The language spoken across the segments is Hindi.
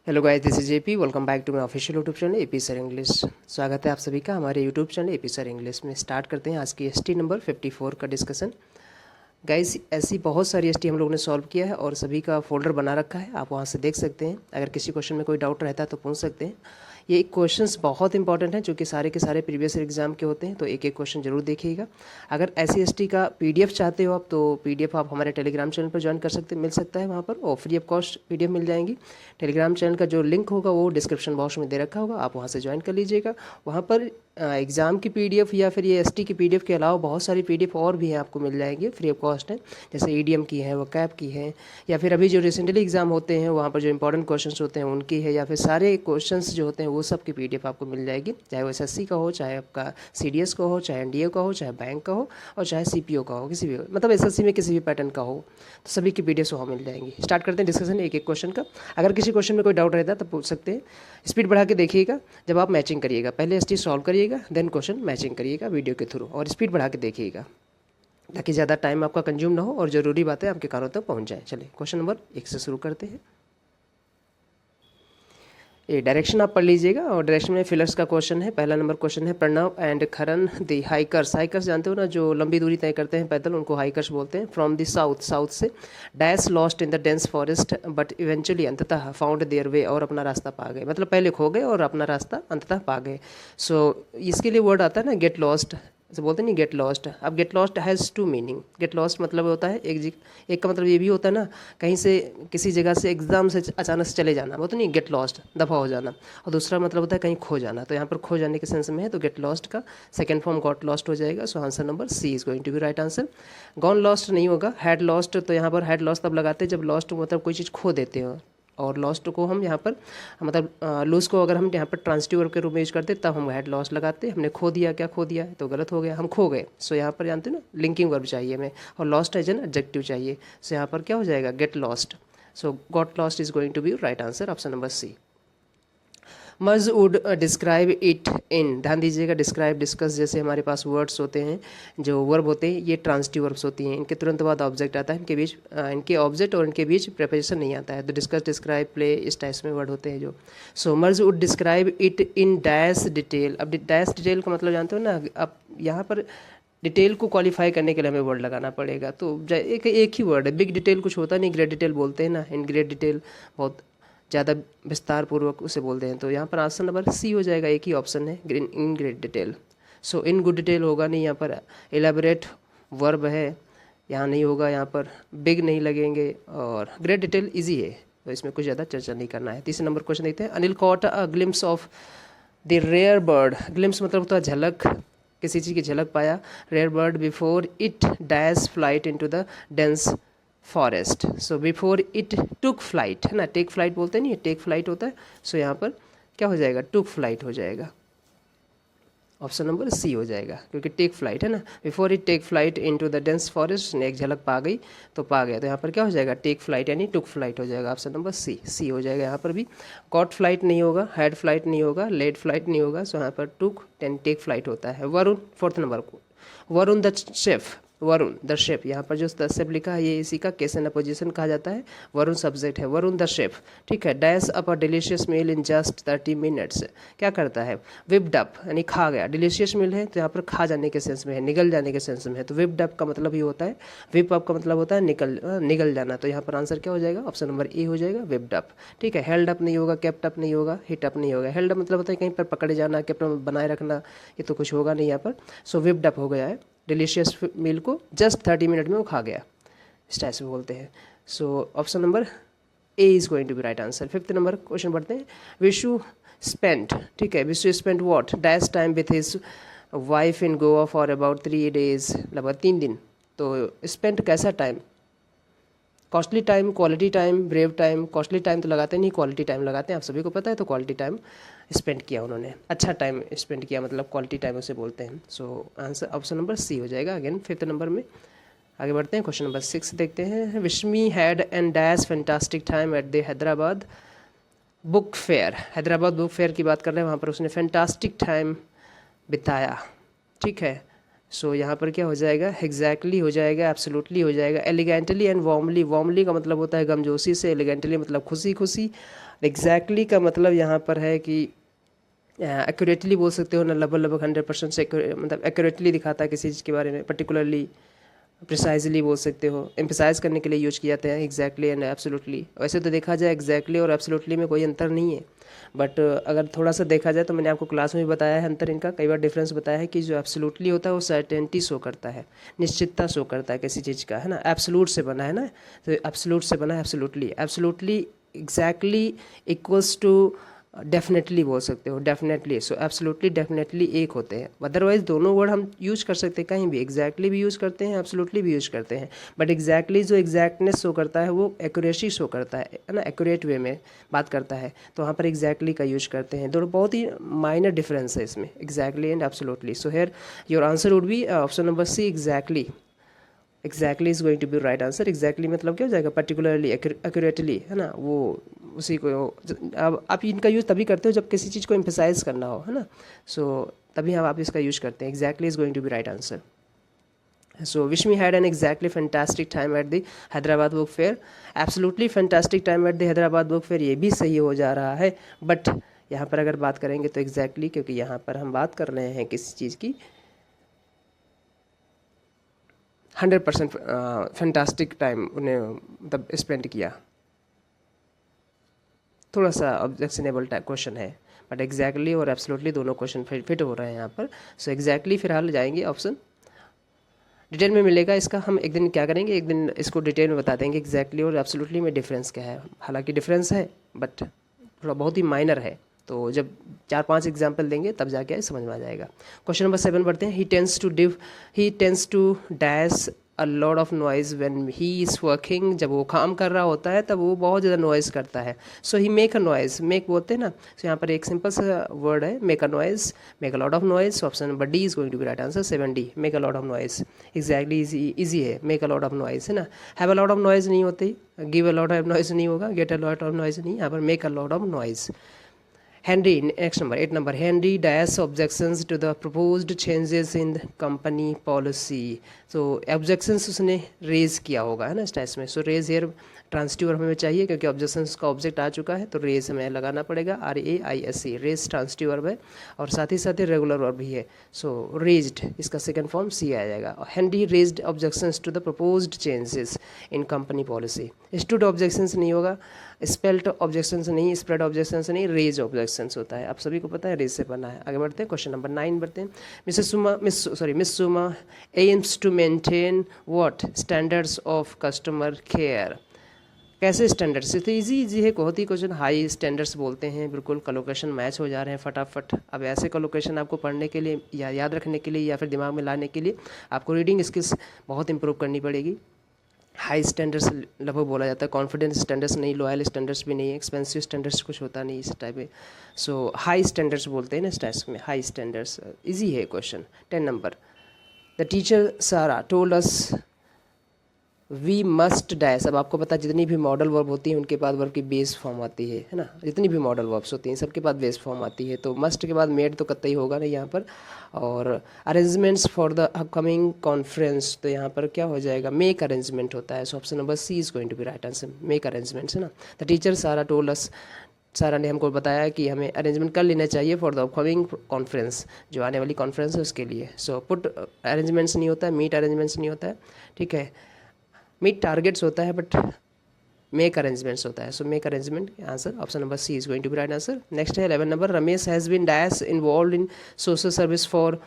Hello guys, this is JP. Welcome back to my official YouTube channel AP sir English. स्वागत है आप सभी का हमारे YouTube channel AP sir English में। स्टार्ट करते हैं आज की एसटी नंबर 54 का डिस्कशन। गाइस, ऐसी बहुत सारी एसटी हम लोगों ने सॉल्व किया है और सभी का फोल्डर बना रखा है, आप वहां से देख सकते हैं। अगर किसी क्वेश्चन में कोई डाउट रहता है तो पूछ सकते हैं। ये क्वेश्चंस बहुत इंपॉर्टेंट हैं जो कि सारे के सारे प्रीवियस एग्जाम के होते हैं, तो एक एक क्वेश्चन जरूर देखिएगा। अगर ऐसी एसटी का पीडीएफ चाहते हो आप, तो पीडीएफ आप हमारे टेलीग्राम चैनल पर ज्वाइन कर सकते, मिल सकता है वहाँ पर, और फ्री ऑफ कॉस्ट पीडीएफ मिल जाएंगी। टेलीग्राम चैनल का जो लिंक होगा वो डिस्क्रिप्शन बॉक्स में दे रखा होगा, आप वहाँ से ज्वाइन कर लीजिएगा। वहाँ पर एग्ज़ाम की पीडीएफ या फिर ये एसटी की पीडीएफ के अलावा बहुत सारी पीडीएफ और भी हैं, आपको मिल जाएंगे, फ्री ऑफ कॉस्ट है। जैसे ईडीएम की है, वो कैप की है, या फिर अभी जो रिसेंटली एग्जाम होते हैं वहाँ पर जो इंपॉर्टेंट क्वेश्चंस होते हैं उनकी है, या फिर सारे क्वेश्चंस जो होते हैं वो सब की पीडीएफ आपको मिल जाएगी। चाहे वो एसएससी का हो, चाहे आपका सीडीएस का हो, चाहे एनडीए का हो, चाहे बैंक का हो, और चाहे सीपीओ का हो, किसी भी मतलब एसएससी में किसी भी पैटर्न का हो, तो सभी की पीडीएफ वहाँ मिल जाएंगी। स्टार्ट करते हैं डिस्कशन एक एक क्वेश्चन का। अगर किसी क्वेश्चन में कोई डाउट रहता है तो पूछ सकते हैं। स्पीड बढ़ा के देखिएगा जब आप मैचिंग करिएगा, पहले एसटी सॉल्व करिएगा, देन क्वेश्चन मैचिंग करिएगा वीडियो के थ्रू, और स्पीड बढ़ा के देखिएगा ताकि ज़्यादा टाइम आपका कंज्यूम ना हो और ज़रूरी बातें आपके कानों तक पहुंच जाए। चलिए क्वेश्चन नंबर 1 से शुरू करते हैं। ये डायरेक्शन आप पढ़ लीजिएगा, और डायरेक्शन में फिलर्स का क्वेश्चन है। पहला नंबर क्वेश्चन है, Pranav and Karan the hikers. Hikers जानते हो ना, जो लंबी दूरी तय करते हैं पैदल, उनको हाइकर्स बोलते हैं। फ्रॉम द साउथ, साउथ से, dash lost in the dense forest but eventually, अंततः फाउंड देयर वे, और अपना रास्ता पा गए, मतलब पहले खो गए और अपना रास्ता अंततः पा गए। सो इसके लिए वर्ड आता है ना, गेट लॉस्ट, जैसे बोलते नहीं गेट लॉस्ट। अब get lost has two meaning. Get lost मतलब होता है एक का मतलब ये भी होता है ना, कहीं से किसी जगह से एकदम से अचानक से चले जाना, वो तो नहीं, गेट लॉस्ट दफ़ा हो जाना। और दूसरा मतलब होता है कहीं खो जाना, तो यहाँ पर खो जाने के सेंस में है, तो गेट लॉस्ट का सेकंड फॉर्म गॉट लॉस्ट हो जाएगा। So answer number C is going to be right answer. Gone lost नहीं होगा, हैड लॉस्ट, तो यहाँ पर हैड लॉस्ट तब लगाते हैं जब लॉस्ट मतलब कोई चीज़ खो देते हो, और लॉस्ट को हम यहाँ पर मतलब लूज को अगर हम यहाँ पर ट्रांसिटिव वर्ब के रूप में यूज करते तब हम हैड लॉस्ट लगाते। हमने खो दिया, क्या खो दिया है तो गलत हो गया, हम खो गए। सो यहाँ पर जानते हैं ना, लिंकिंग वर्ब चाहिए हमें, और लॉस्ट एज एन एडजेक्टिव चाहिए। सो यहाँ पर क्या हो जाएगा, get lost. So got lost is going to be right answer, option number C. Merge would describe it in, ध्यान दीजिएगा, डिस्क्राइब, डिस्कस जैसे हमारे पास वर्ड्स होते हैं, जो वर्ब होते हैं, ये ट्रांसिटिव वर्ब्स होती हैं। इनके तुरंत बाद ऑब्जेक्ट आता है, इनके बीच इनके ऑब्जेक्ट और इनके बीच प्रेपोजिशन नहीं आता है। तो डिस्कस, डिस्क्राइब, प्ले, इस टाइप में वर्ड होते हैं जो। So Marge would describe it in dash detail. अब डैश डिटेल का मतलब जानते हो ना, अब यहाँ पर डिटेल को क्वालिफाई करने के लिए हमें वर्ड लगाना पड़ेगा। तो एक ही वर्ड है, बिग डिटेल कुछ होता नहीं, ग्रेट डिटेल बोलते हैं ना, इन ग्रेट डिटेल बहुत ज़्यादा विस्तार पूर्वक उसे बोलते हैं। तो यहाँ पर आंसर नंबर सी हो जाएगा, एक ही ऑप्शन है, in great detail. So in good detail होगा नहीं, यहाँ पर एलेबोरेट वर्ब है, यहाँ नहीं होगा, यहाँ पर बिग नहीं लगेंगे, और ग्रेट डिटेल इजी है, तो इसमें कुछ ज़्यादा चर्चा नहीं करना है। तीसरे नंबर क्वेश्चन देखते हैं। Anil caught a glimpse of the rare bird. Glimpse मतलब होता है झलक, किसी चीज़ की झलक पाया। Rare bird before it dash flight into the dense forest. So before it took flight, है ना, टेक फ्लाइट बोलते नहीं, टेक फ्लाइट होता है। सो यहाँ पर क्या हो जाएगा, टुक फ्लाइट हो जाएगा, ऑप्शन नंबर सी हो जाएगा, क्योंकि टेक फ्लाइट है ना। Before it take flight into the dense forest, ने एक झलक पा गई तो पा गया, तो यहाँ पर क्या हो जाएगा, टेक फ्लाइट यानी टुक फ्लाइट हो जाएगा, ऑप्शन नंबर सी, सी हो जाएगा। यहाँ पर भी कॉट फ्लाइट नहीं होगा, हैड फ्लाइट नहीं होगा, लेड फ्लाइट नहीं होगा। सो यहाँ पर टुक टेन टेक फ्लाइट होता है। वरुण, फोर्थ नंबर को, Varun the chef, Varun the chef, यहाँ पर जो द शेफ लिखा है ये इसी का केस एंड अपोजिशन कहा जाता है। वरुण सब्जेक्ट है, वरुण द शेफ, ठीक है। Dash up a delicious meal in just 30 minutes, क्या करता है, विप्ड अप यानी खा गया। डिलीशियस मील है तो यहाँ पर खा जाने के सेंस में है, निगल जाने के सेंस में है, तो विप्ड अप का मतलब ही होता है, विप अप का मतलब होता है निगल जाना। तो यहाँ पर आंसर क्या हो जाएगा, ऑप्शन नंबर ए हो जाएगा, विप्ड अप, ठीक है। हेल्ड अप नहीं होगा, केप्ट अप नहीं होगा, हिट अप नहीं होगा। हेल्ड अप मतलब होता है कहीं पर पकड़े जाना, केप्ट बनाए रखना, ये तो कुछ होगा नहीं यहाँ पर। सो विप्ड अप हो गया है, डिलीशियस मील को जस्ट 30 मिनट में वो खा गया, इस टाइप से बोलते हैं। So option number A is going to be right answer. Fifth number question पढ़ते हैं। विशु स्पेंट, ठीक है, Vishu spent what dash time with his wife in Goa for about 3 days, लगभग 3 दिन। तो स्पेंट कैसा time, costly time, quality time, brave time. Costly time तो लगाते नहीं, क्वालिटी टाइम लगाते हैं, आप सभी को पता है। तो क्वालिटी टाइम स्पेंड किया उन्होंने, अच्छा टाइम स्पेंड किया, मतलब क्वालिटी टाइम उसे बोलते हैं। So answer option number C हो जाएगा अगेन फिफ्थ नंबर में। आगे बढ़ते हैं, क्वेश्चन नंबर 6 देखते हैं। Vishmi had and dash fantastic time at the Hyderabad book fair. Hyderabad book fair की बात कर रहे हैं, वहाँ पर उसने फैंटास्टिक टाइम बिताया, ठीक है। सो यहाँ पर क्या हो जाएगा, एग्जैक्टली हो जाएगा, एब्सोल्युटली हो जाएगा। एलिगेंटली एंड वार्मली, वार्मली का मतलब होता है गमजोशी से, एलिगेंटली मतलब खुशी खुशी, एग्जैक्टली का मतलब यहाँ पर है कि एक्यूरेटली बोल सकते हो ना, लगभग 100% से मतलब एक्यूरेटली दिखाता है किसी चीज़ के बारे में, पर्टिकुलरली प्रिसाइजली बोल सकते हो, एम्फसाइज करने के लिए यूज किया जाते हैं एग्जैक्टली एंड एब्सोल्युटली। वैसे तो देखा जाए एग्जैक्टली और एब्सोल्युटली में कोई अंतर नहीं है, बट अगर थोड़ा सा देखा जाए तो मैंने आपको क्लास में भी बताया है अंतर इनका, कई बार डिफरेंस बताया है कि जो एब्सोल्युटली होता है वो सर्टेनिटी शो करता है, निश्चितता शो करता है किसी चीज़ का, है ना, एब्सोल्यूट से बना है ना, तो एब्सोल्यूट से बना है absolutely, absolutely exactly equals to definitely बोल सकते हो, डेफिनेटली, सो एब्सोल्युटली डेफिनेटली एक होते हैं। अदरवाइज दोनों वर्ड हम यूज कर सकते हैं कहीं भी, एग्जैक्टली भी यूज करते हैं, एब्सोल्युटली भी यूज करते हैं, बट एग्जैक्टली जो एग्जैक्टनेस शो करता है वो एक्यूरेसी शो करता है ना, एक्यूरेट वे में बात करता है, तो वहाँ पर एग्जैक्टली का यूज करते हैं। दोनों बहुत ही माइनर डिफरेंस है इसमें, exactly and absolutely. So here your answer would be option number C, exactly. Exactly is going to be right answer. Exactly मतलब क्या हो जाएगा, पर्टिकुलरली, एक्यूरेटली, है ना, वो उसी को। अब आप इनका यूज़ तभी करते हो जब किसी चीज़ को एम्फसाइज करना हो, है ना, सो तभी हम आप इसका यूज़ करते हैं। Exactly is going to be right answer. So Vishmi had an exactly fantastic time at the Hyderabad book fair. Absolutely fantastic time at the Hyderabad book fair, ये भी सही हो जा रहा है, बट यहाँ पर अगर बात करेंगे तो एग्जैक्टली, क्योंकि यहाँ पर हम बात कर रहे हैं किसी चीज़ की 100% फैंटास्टिक टाइम उन्हें मतलब स्पेंड किया। थोड़ा सा ऑब्जेक्शनेबल टाइप क्वेश्चन है, बट एग्जैक्टली और एब्सोल्युटली दोनों क्वेश्चन फिट हो रहे हैं यहाँ पर। सो एग्जैक्टली फिलहाल जाएंगे ऑप्शन, डिटेल में मिलेगा इसका, हम एक दिन क्या करेंगे, एक दिन इसको डिटेल में बता देंगे एग्जैक्टली और एब्सोल्युटली में डिफरेंस क्या है। हालांकि डिफरेंस है बट थोड़ा बहुत ही माइनर है, तो जब 4-5 एग्जाम्पल देंगे तब जाके समझ में आ जाएगा। क्वेश्चन नंबर 7 बढ़ते हैं। He tends to dash a lot of noise when he is working, जब वो काम कर रहा होता है तब वो बहुत ज़्यादा नॉइज़ करता है। सो ही मेक अ नॉइज़, मेक बोलते हैं ना, सो यहाँ पर एक सिंपल सा वर्ड है, make a noise, make a lot of noise. Option number D is going to be right answer, 7D, make a lot of noise. Exactly easy है, make a lot of noise, है ना, have a lot of noise नहीं होती, give a lot of noise नहीं होगा, get a lot of noise नहीं, यहाँ पर make a lot of noise. Henry, next number 8 number, Henry dash objections to the proposed changes in the company policy. So objections उसने raise किया होगा, है ना, इस टाइप में। So raise here ट्रांसटिव हमें चाहिए क्योंकि ऑब्जेक्शंस का ऑब्जेक्ट आ चुका है, तो रेज हमें लगाना पड़ेगा, RAISE, रेज ट्रांसटिव वर्ब है और साथ ही रेगुलर वर्ब भी है। सो रेज्ड, इसका सेकंड फॉर्म सी आ जाएगा। Henry raised objections to the proposed changes in company policy. Stood objections नहीं होगा, स्पेल्ट ऑब्जेक्शंस नहीं, स्प्रेड ऑब्जेक्शंस नहीं, रेज ऑब्जेक्शंस होता है। आप सभी को पता है रेज से बना है। आगे बढ़ते हैं, क्वेश्चन नंबर 9 बढ़ते हैं। Miss Suma aims to maintain what standards of customer care. कैसे स्टैंडर्ड्स, तो इजी है, बहुत ही क्वेश्चन हाई स्टैंडर्ड्स बोलते हैं, बिल्कुल कलोकेशन मैच हो जा रहे हैं फटाफट। अब ऐसे कलोकेशन आपको पढ़ने के लिए या याद रखने के लिए या फिर दिमाग में लाने के लिए आपको रीडिंग स्किल्स बहुत इंप्रूव करनी पड़ेगी। हाई स्टैंडर्ड्स लगभग बोला जाता है, कॉन्फिडेंस स्टैंडर्ड्स नहीं, लॉयल स्टैंडर्ड्स भी नहीं, एक्सपेंसिव स्टैंडर्ड्स कुछ होता नहीं इस टाइप में। सो हाई स्टैंडर्ड्स बोलते हैं ना इस टाइप में, हाई स्टैंडर्ड्स। ईजी है क्वेश्चन। 10 नंबर, the teacher Sarah told us we must dash. अब आपको पता है जितनी भी मॉडल वर्ब होती है उनके बाद वर्ब की बेस फॉर्म आती है ना, जितनी भी मॉडल वर्ब्स होती हैं सबके बाद बेस फॉर्म आती है, तो मस्ट के बाद मेड तो कतई होगा नहीं यहाँ पर। और arrangements for the upcoming conference, तो यहाँ पर क्या हो जाएगा, मेक अरेंजमेंट होता है। So option number C is going to be right answer, make arrangements, है ना। The teacher Sarah told us, Sarah ने हमको बताया कि हमें अरेंजमेंट कर लेना चाहिए फॉर द अपकमिंग कॉन्फ्रेंस, जो आने वाली कॉन्फ्रेंस है उसके लिए। सो पुट अरेंजमेंट्स नहीं होता है, मीट अरेंजमेंट्स नहीं होता है, ठीक है, मीट टारगेट्स होता है बट मेक अरेंजमेंट्स होता है। So make arrangement answer, option number C is going to be right answer. Next है 11 नंबर, Ramesh has been dash involve in social service for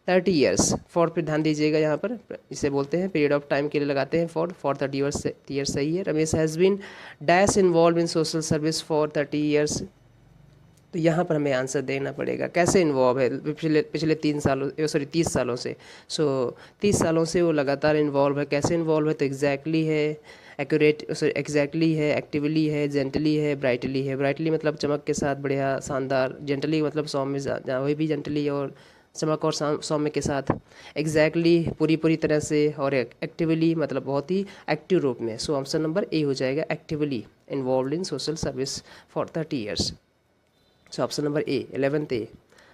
30 years. For पे ध्यान दीजिएगा, यहाँ पर इसे बोलते हैं पीरियड ऑफ टाइम के लिए लगाते हैं फॉर 30 ईयर्स सही है। Ramesh has been dash involve in social service for 30 years, तो यहाँ पर हमें आंसर देना पड़ेगा कैसे इन्वॉल्व है, पिछले 30 सालों से। सो 30 सालों से वो लगातार इन्वॉल्व है, कैसे इन्वॉल्व है, तो एग्जैक्टली है, एग्जैक्टली है, एक्टिवली है, जेंटली है, ब्राइटली है। ब्राइटली मतलब चमक के साथ, बढ़िया, शानदार। जेंटली मतलब सौम्य, वही भी जेंटली और चमक और सौम्य के साथ। एग्जैक्टली पूरी तरह से, और एक्टिवली मतलब बहुत ही एक्टिव रूप में। सो ऑप्शन नंबर ए हो जाएगा, actively involve in social service for 30 years. So option number A, 11th ए।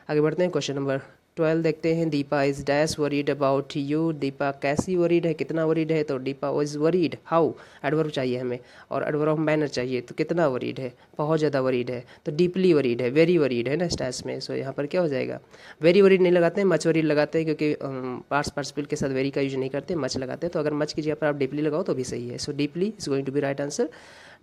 आगे बढ़ते हैं, क्वेश्चन नंबर 12 देखते हैं, Deepa is dash worried about you. Deepa कैसी वरीड है, कितना वरीड है, तो Deepa is worried. How adverb चाहिए हमें और एडवर्ब ऑफ मैनर चाहिए, तो कितना वरीड है, बहुत ज़्यादा वरीड है, तो डीपली वरीड है, वेरी वरीड है ना स्टैस में। सो यहाँ पर क्या हो जाएगा, वेरी वरीड नहीं लगाते हैं, मच वरीड लगाते हैं, क्योंकि पार्ट्स पार्टिसिपल के साथ वेरी का यूज नहीं करते, मच लगाते हैं। तो अगर मच की जगह पर आप डीपली लगाओ तो भी सही है। So deeply is going to be right answer.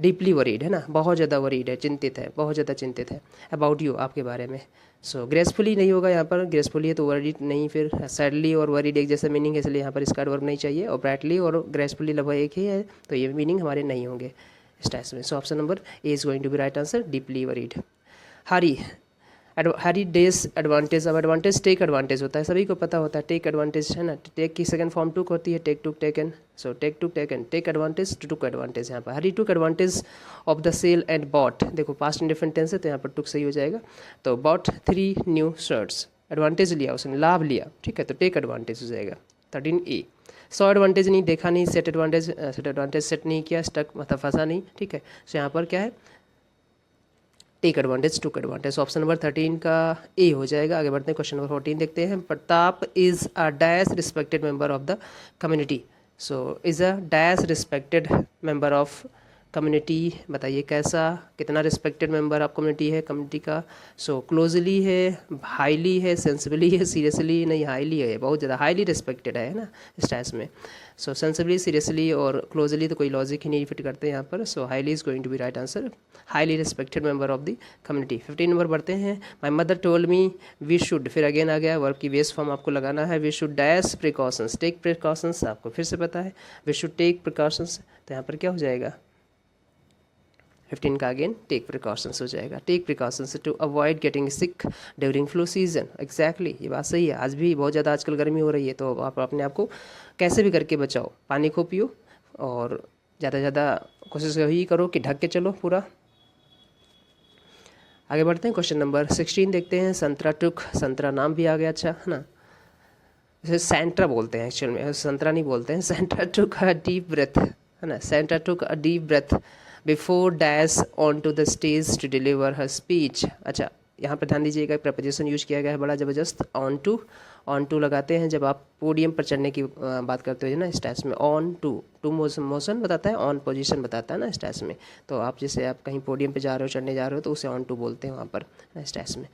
Deeply worried है ना, बहुत ज़्यादा वरीड है, चिंतित है, बहुत ज़्यादा चिंतित है अबाउट यू, आपके बारे में। सो ग्रेसफुली नहीं होगा यहाँ पर, ग्रेसफुली है तो वरीड नहीं, फिर सैडली और वरीड एक जैसा मीनिंग है, इसलिए यहाँ पर इसका एडवर्ब नहीं चाहिए, और ब्राइटली और ग्रेसफुली लगभग एक ही है, तो ये मीनिंग हमारे नहीं होंगे इस टाइप में। So option number A is going to be right answer, deeply worried. Hari, Hari days advantage. अब एडवांटेज टेक एडवांटेज होता है, सभी को पता होता है टेक एडवांटेज है ना। टेक की सेकंड फॉर्म टुक होती है, take took taken. So take took taken, take advantage, took advantage. यहाँ पर Hari took advantage of the sale and bought, देखो पास्ट इंडिफरेंट टेंस है तो यहाँ पर टुक सही हो जाएगा। तो बॉट 3 न्यू शर्ट्स, एडवांटेज लिया उसने, लाभ लिया, ठीक है, तो टेक एडवांटेज हो जाएगा 13A। सो एडवांटेज नहीं, देखा नहीं, सेट एडवांटेज सेट नहीं किया, स्टक मतलब फंसा नहीं, ठीक है। सो यहाँ पर क्या है, take advantage, took advantage. Option number 13 का ए हो जाएगा। आगे बढ़ते हैं, क्वेश्चन नंबर 14 देखते हैं। Pratap is a dash respected member of the community. So is a dash respected member of community, बताइए कैसा, कितना रिस्पेक्टेड मेंबर ऑफ कम्युनिटी है, कम्युनिटी का। सो क्लोजली है, हाईली है, सेंसिबली है, सीरियसली नहीं, हाईली है, बहुत ज़्यादा हाईली रिस्पेक्टेड है ना इस टाइप में। सो सेंसिबली, सीरियसली और क्लोजली तो कोई लॉजिक ही नहीं फिट करते हैं यहाँ पर। So highly is going to be right answer, highly respected member of the community. 15 number बढ़ते हैं। My mother told me we should, फिर अगेन आ गया, वर्ब की बेस फॉर्म आपको लगाना है। We should dash precautions, take precautions, आपको फिर से पता है, वी शुड टेक प्रिकॉशंस, तो यहाँ पर क्या हो जाएगा 15 का अगेन टेक प्रिकॉशंस हो जाएगा। Take precautions to avoid getting sick during flu season. Exactly, ये बात सही है, आज भी बहुत ज़्यादा आजकल गर्मी हो रही है, तो आप अपने आप को कैसे भी करके बचाओ, पानी खूब पियो और ज़्यादा से ज़्यादा कोशिश यही करो कि ढक के चलो पूरा। आगे बढ़ते हैं, क्वेश्चन नंबर 16 देखते हैं। संतरा टुक, संतरा नाम भी आ गया, अच्छा है ना, इसे सेंट्रा बोलते हैं एक्चुअल में, संतरा नहीं बोलते हैं। सेंट्रा टुक अ डीप ब्रेथ, है ना, Sandra took a deep breath before dash on to the stage to deliver her speech. अच्छा, यहाँ पर ध्यान दीजिएगा, प्रपोजिशन यूज किया गया है बड़ा ज़बरदस्त, ऑन टू लगाते हैं जब आप पोडियम पर चढ़ने की बात करते हो ना स्टैस में। ऑन टू मोशन बताता है, ऑन पोजीशन बताता है ना स्टैस में। तो आप जैसे आप कहीं पोडियम पे जा रहे हो, चढ़ने जा रहे हो, तो उसे ऑन टू बोलते हैं वहाँ पर स्टैस में।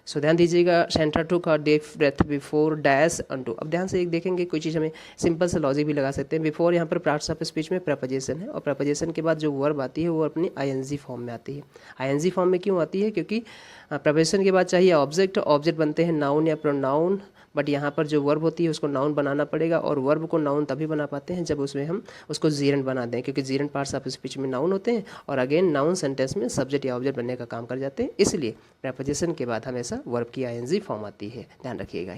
सो ध्यान दीजिएगा, सेंट्रा टुक और deep breath before dash on to. अब ध्यान से एक देखेंगे, कोई चीज़ हमें सिंपल से लॉजिक भी लगा सकते हैं। बिफोर यहाँ पर पार्ट्स ऑफ स्पीच में प्रपोजिशन है, और प्रपोजिशन के बाद जो वर्ब आती है वो अपनी आईएनजी फॉर्म में आती है। आईएनजी फॉर्म में क्यों आती है, क्योंकि प्रपोजिशन के बाद चाहिए ऑब्जेक्ट, ऑब्जेक्ट बनते हैं नाउन या प्रोनाउन, बट यहाँ पर जो वर्ब होती है उसको नाउन बनाना पड़ेगा, और वर्ब को नाउन तभी बना पाते हैं जब उसमें हम उसको जीरंड बना दें, क्योंकि जीरंड पार्ट्स ऑफ स्पीच में नाउन होते हैं, और अगेन नाउन सेंटेंस में सब्जेक्ट या ऑब्जेक्ट बनने का काम कर जाते हैं। इसलिए प्रपोजिशन के बाद हमेशा वर्ब की आईएनजी फॉर्म आती है, ध्यान रखिएगा,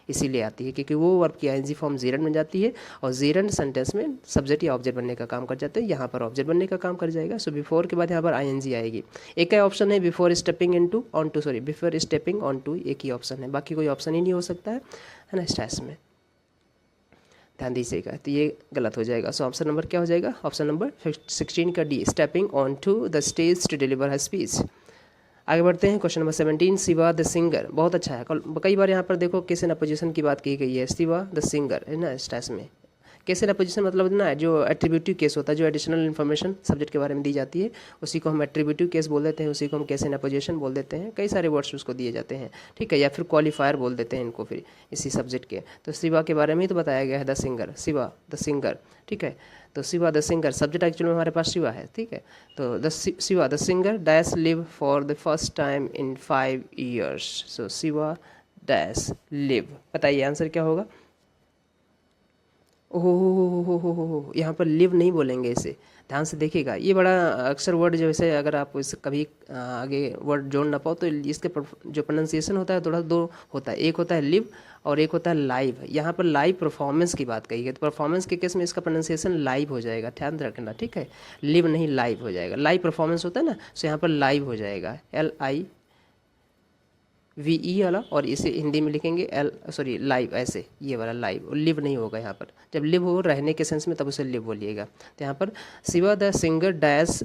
इसीलिए आती है क्योंकि वो वर्ब की आईएनजी फॉर्म जीरंड बन जाती है, और जीरंड सेंटेंस में सब्जेक्ट या ऑब्जेक्ट बनने का काम कर जाते हैं, यहाँ पर ऑब्जेक्ट बनने का काम कर जाएगा। सो बिफोर के बाद यहाँ पर आईएनजी आएगी। एक ही ऑप्शन है before stepping into on to, sorry before stepping on to, एक ही ऑप्शन है, बाकी कोई ऑप्शन ही नहीं हो सकता है ना स्टैस में, ध्यान दीजिएगा, तो ये गलत हो जाएगा। सो ऑप्शन नंबर क्या हो जाएगा, ऑप्शन नंबर 16 का D, stepping on to the stage to deliver her speech. आगे बढ़ते हैं, question number 17, Shiva the singer, बहुत अच्छा है, कई बार यहाँ पर देखो केस एंड अपोजिशन की बात की गई है। शिवा द सिंगर है ना स्टैस में, केस एंड अपोजिशन मतलब ना जो एट्रीब्यूटिव केस होता है, जो एडिशनल इन्फॉर्मेशन सब्जेक्ट के बारे में दी जाती है, उसी को हम एट्रीब्यूटिव केस बोल देते हैं, उसी को हम केस एंड अपोजिशन बोल देते हैं, कई सारे वर्ड्स उसको दिए जाते हैं, ठीक है, या फिर क्वालिफायर बोल देते हैं इनको फिर इसी सब्जेक्ट के। तो शिवा के बारे में ही तो बताया गया है, the singer, Shiva the singer, ठीक है। तो Shiva the singer subject actually में हमारे पास शिवा है, ठीक है। तो the Shiva the singer dash live for the first time in 5 years। So Shiva dash live, बताइए आंसर क्या होगा। ओहो, यहाँ पर लिव नहीं बोलेंगे इसे, ध्यान से देखिएगा, ये बड़ा अक्सर वर्ड जैसे अगर आप इस कभी आगे वर्ड जोड़ ना पाओ तो इसके जो प्रोनाउंसिएशन होता है थोड़ा दो होता है, एक होता है लिव और एक होता है लाइव। यहाँ पर लाइव परफॉर्मेंस की बात कही है, तो परफॉर्मेंस के केस में इसका प्रोनाउंसिएशन लाइव हो जाएगा, ध्यान रखना, ठीक है, लिव नहीं लाइव हो जाएगा। लाइव परफॉर्मेंस होता है ना, सो यहाँ पर लाइव हो जाएगा, LIVE वाला, और इसे हिंदी में लिखेंगे लाइव, ऐसे ये वाला लाइव, लिव नहीं होगा यहाँ पर। जब लिव हो रहने के सेंस में तब उसे लिव बोलिएगा। तो यहाँ पर Shiva the singer dash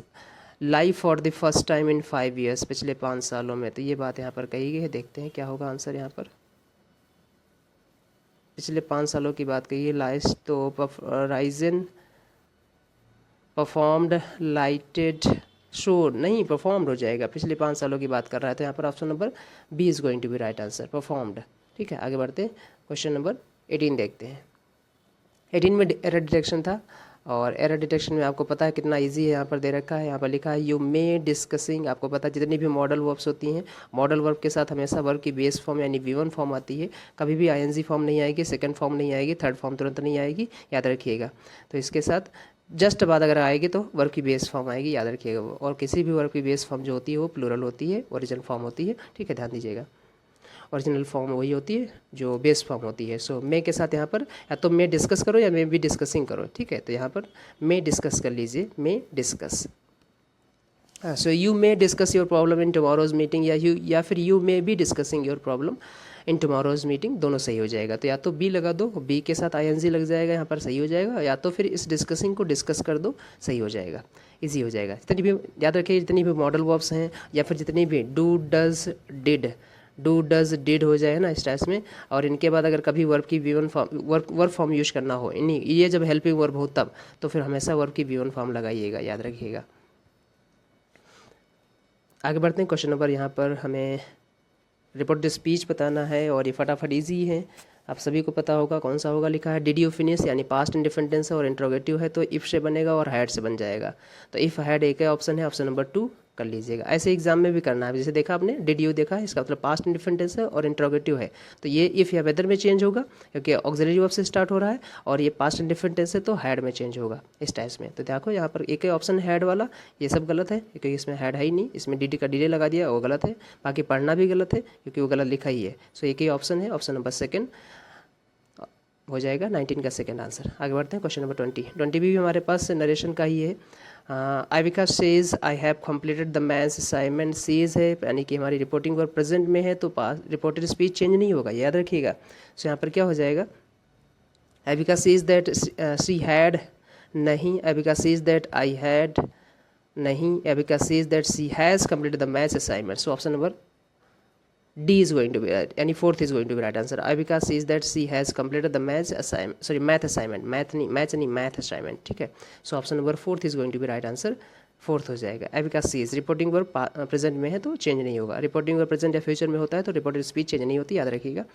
live for the first time in 5 years, पिछले 5 सालों में, तो ये बात यहाँ पर कही गई है। देखते हैं क्या होगा आंसर यहाँ पर। पिछले 5 सालों की बात कही है, लास्ट तो राइजन परफॉर्म्ड लाइटेड शो, नहीं परफॉर्म्ड हो जाएगा, पिछले 5 सालों की बात कर रहा है, तो यहाँ पर option number B is going to be right answer, performed. ठीक है, आगे बढ़ते हैं, क्वेश्चन नंबर 18 देखते हैं। 18 में एरर डिटेक्शन था, और एरर डिटेक्शन में आपको पता है कितना इजी है, यहाँ पर दे रखा है, यहाँ पर लिखा है यू मे डिस्कसिंग। आपको पता है जितनी भी मॉडल वर्ब्स होती हैं, मॉडल वर्ब के साथ हमेशा वर्ब की बेस फॉर्म यानी V1 फॉर्म आती है, कभी भी ING फॉर्म नहीं आएगी, सेकंड फॉर्म नहीं आएगी, थर्ड फॉर्म तुरंत नहीं आएगी, याद रखिएगा। तो इसके साथ जस्ट बाद अगर आएगी तो वर्ब की बेस फॉर्म आएगी, याद रखिएगा। और किसी भी वर्ब की बेस फॉर्म जो होती है वो प्लूरल होती है, ओरिजिनल फॉर्म होती है। ठीक है, ध्यान दीजिएगा, ओरिजिनल फॉर्म वही होती है जो बेस फॉर्म होती है। सो मे के साथ यहाँ पर या तो मे डिस्कस करो या मे भी डिस्कसिंग करो। ठीक है, तो यहाँ पर मे डिस्कस कर लीजिए, may discuss. So you may discuss your problem in tomorrow's meeting, या फिर you may be discussing your problem in tomorrow's meeting, दोनों सही हो जाएगा। तो या तो बी लगा दो, बी के साथ ING लग जाएगा, यहाँ पर सही हो जाएगा, या तो फिर इस डिस्कसिंग को डिस्कस कर दो, सही हो जाएगा, इजी हो जाएगा। जितनी भी याद रखिए, जितनी भी मॉडल वर्ब्स हैं या फिर जितनी भी do does did, do does did हो जाए ना इस टाइप में, और इनके बाद अगर कभी वर्ब की V1 form verb form use करना हो, इन्हीं ये जब हेल्पिंग वर्ब हो तब, तो फिर हमेशा वर्ब की V1 फॉर्म लगाइएगा, याद रखिएगा। आगे बढ़ते हैं, क्वेश्चन नंबर यहाँ पर हमें रिपोर्ट द स्पीच बताना है, और ये फटाफट ईजी है, आप सभी को पता होगा कौन सा होगा। लिखा है डिड यू फिनिश, यानी पास्ट इंडिफिनिट टेंस है और इंट्रोगेटिव है, तो इफ़ से बनेगा और हैड से बन जाएगा। तो इफ़ हैड एक है ऑप्शन है, ऑप्शन नंबर 2 कर लीजिएगा। ऐसे एग्जाम में भी करना है, जैसे देखा आपने डिड यू देखा है, इसका मतलब पास्ट इंडिफिनिट टेंस है और इंट्रोगेटिव है, तो ये इफ़ या वेदर में चेंज होगा क्योंकि ऑक्सिलरी वर्ब से स्टार्ट हो रहा है, और ये पास्ट इंडिफिनिट टेंस है तो हैड में चेंज होगा इस टाइप में। तो देखो यहाँ पर एक ही ऑप्शन हैड वाला, ये सब गलत है क्योंकि इसमें हैड है ही नहीं, इसमें डी का डी लगा दिया, वो गलत है। बाकी पढ़ना भी गलत है क्योंकि वो गलत लिखा ही है। सो एक ही ऑप्शन है, ऑप्शन नंबर 2 हो जाएगा 19 का सेकंड आंसर। आगे बढ़ते हैं, क्वेश्चन नंबर 20 भी हमारे पास नरेशन का ही है। Avika says I have completed the maths assignment, says है यानी कि हमारी रिपोर्टिंग वर्ब प्रेजेंट में है, तो रिपोर्टेड स्पीच चेंज नहीं होगा, याद रखिएगा। सो यहाँ पर क्या हो जाएगा, Avika says that she had, नहीं, Avika says that I had, नहीं, Avika says that she has completed the maths assignment. So option number D is going to be right, यानी 4th is going to be right answer. Avika says that she has completed the math assignment, math assignment, ठीक है। So option number 4th is going to be right answer, 4th हो जाएगा। Avika says reporting verb present में है तो चेंज नहीं होगा, रिपोर्टिंग वर्ब प्रेजेंट या फ्यूचर में होता है तो रिपोर्टेड स्पीच चेंज नहीं होती, याद रखिएगा।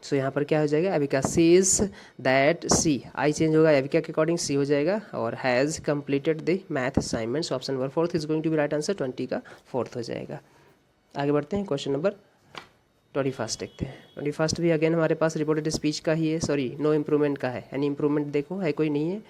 सो यहाँ पर क्या हो जाएगा, Evika says that she, I change होगा, एविका के अकॉर्डिंग सी हो जाएगा, और has completed the math assignment. So option number 4th is going to be right answer, 20 का 4th हो जाएगा। आगे बढ़ते हैं, क्वेश्चन नंबर 21 देखते हैं। 21 भी अगेन हमारे पास रिपोर्टेड स्पीच का ही है, सॉरी नो इम्प्रूवमेंट का है, यानी इम्प्रूवमेंट देखो है कोई नहीं है।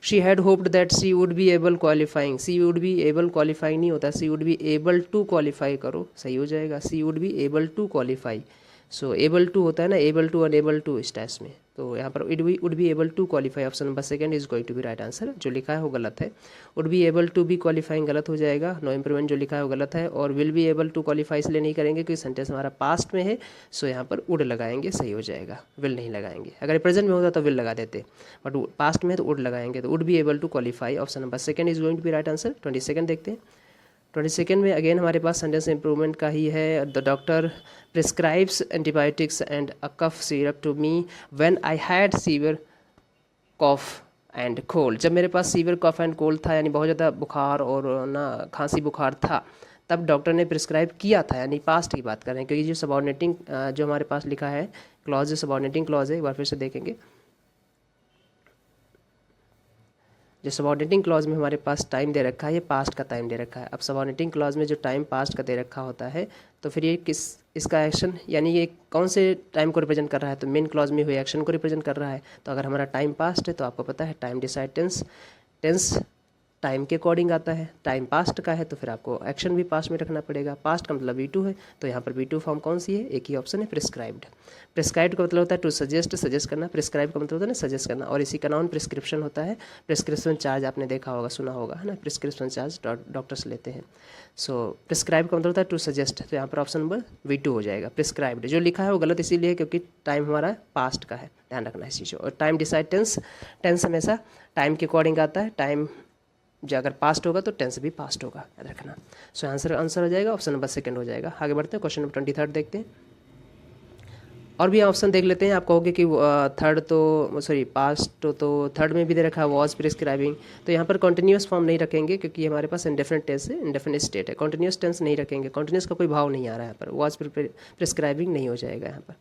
She had hoped that she would be able qualifying, she would be able qualifying नहीं होता, she would be able to qualify करो, सही हो जाएगा, she would be able to qualify. So able to होता है ना, एबल टू अनएबल टू इस टाइप में, तो यहाँ पर would be able to qualify, option number 2 is going to be right answer. जो लिखा है वो गलत है, would be able to be qualifying गलत हो जाएगा, नो इम्प्रूवमेंट जो लिखा है वो गलत है, और will be able to qualify इसलिए नहीं करेंगे क्योंकि सेंटेंस हमारा पास्ट में है। सो यहाँ पर वुड लगाएंगे, सही हो जाएगा, विल नहीं लगाएंगे। अगर प्रेजेंट में होता तो विल लगा देते, बट पास्ट में है तो वुड लगाएंगे, तो would be able to qualify, option number 2 is going to be right answer. 22 देखते हैं। 22 में अगेन हमारे पास सेंटेंस इंप्रूवमेंट का ही है। The doctor prescribes antibiotics and a cough syrup to me when I had severe cough and cold. जब मेरे पास सीवियर कॉफ एंड कोल्ड था, यानी बहुत ज़्यादा बुखार और ना खांसी बुखार था, तब डॉक्टर ने प्रिस्क्राइब किया था, यानी पास्ट की बात कर रहे हैं, क्योंकि जो सबऑर्डिनेटिंग जो हमारे पास लिखा है क्लॉज, जो सबऑर्डिनेटिंग क्लॉज है, एक बार फिर से देखेंगे। जो सबऑर्डिनेटिंग क्लॉज में हमारे पास टाइम दे रखा है, ये पास्ट का टाइम दे रखा है। अब सबऑर्डिनेटिंग क्लॉज में जो टाइम पास्ट का दे रखा होता है, तो फिर ये इसका एक्शन, यानी ये कौन से टाइम को रिप्रेजेंट कर रहा है, तो मेन क्लॉज में हुए एक्शन को रिप्रेजेंट कर रहा है। तो अगर हमारा टाइम पास्ट है तो आपको पता है टाइम डिसाइड टेंस टाइम के अकॉर्डिंग आता है, टाइम पास्ट का है तो फिर आपको एक्शन भी पास्ट में रखना पड़ेगा। पास्ट का मतलब V2 है, तो यहाँ पर V2 फॉर्म कौन सी है, एक ही ऑप्शन है प्रिस्क्राइब्ड। प्रिस्क्राइब्ड का मतलब होता है टू सजेस्ट, सजेस्ट करना, प्रिस्क्राइब का मतलब होता है ना सजेस्ट करना, और इसी का नाउन प्रिस्क्रिप्शन होता है। प्रिस्क्रिप्शन चार्ज आपने देखा होगा, सुना होगा, है ना, प्रिस्क्रिप्शन चार्ज डॉक्टर्स लेते हैं। सो प्रिस्क्राइब का मतलब होता है टू सजेस्ट, तो यहाँ पर ऑप्शन नंबर V2 हो जाएगा। प्रिस्क्राइब्ड जो लिखा है वो गलत इसीलिए क्योंकि टाइम हमारा पास्ट का है, ध्यान रखना इस चीज़ को। और टाइम डिसाइड टेंस हमेशा टाइम के अकॉर्डिंग आता है, टाइम जो अगर पास्ट होगा तो टेंस भी पास्ट होगा, याद रखना। सो आंसर हो जाएगा, ऑप्शन नंबर 2 हो जाएगा। आगे बढ़ते हैं, क्वेश्चन नंबर 23 देखते हैं। और भी ऑप्शन देख लेते हैं। आप कहोगे कि थर्ड तो सॉरी पास्ट तो थर्ड में भी दे रखा है वॉज प्रिस्क्राइबिंग, तो यहाँ पर कंटिन्यूस फॉर्म नहीं रखेंगे क्योंकि हमारे पास इंडेफिनिट टेंस है, इंडेफिनिट स्टेट है। कंटिन्यूस टेंस नहीं रखेंगे, कंटिन्यूस का कोई भाव नहीं आ रहा है यहाँ पर, वॉज प्रिस्क्राइबिंग नहीं हो जाएगा यहाँ पर,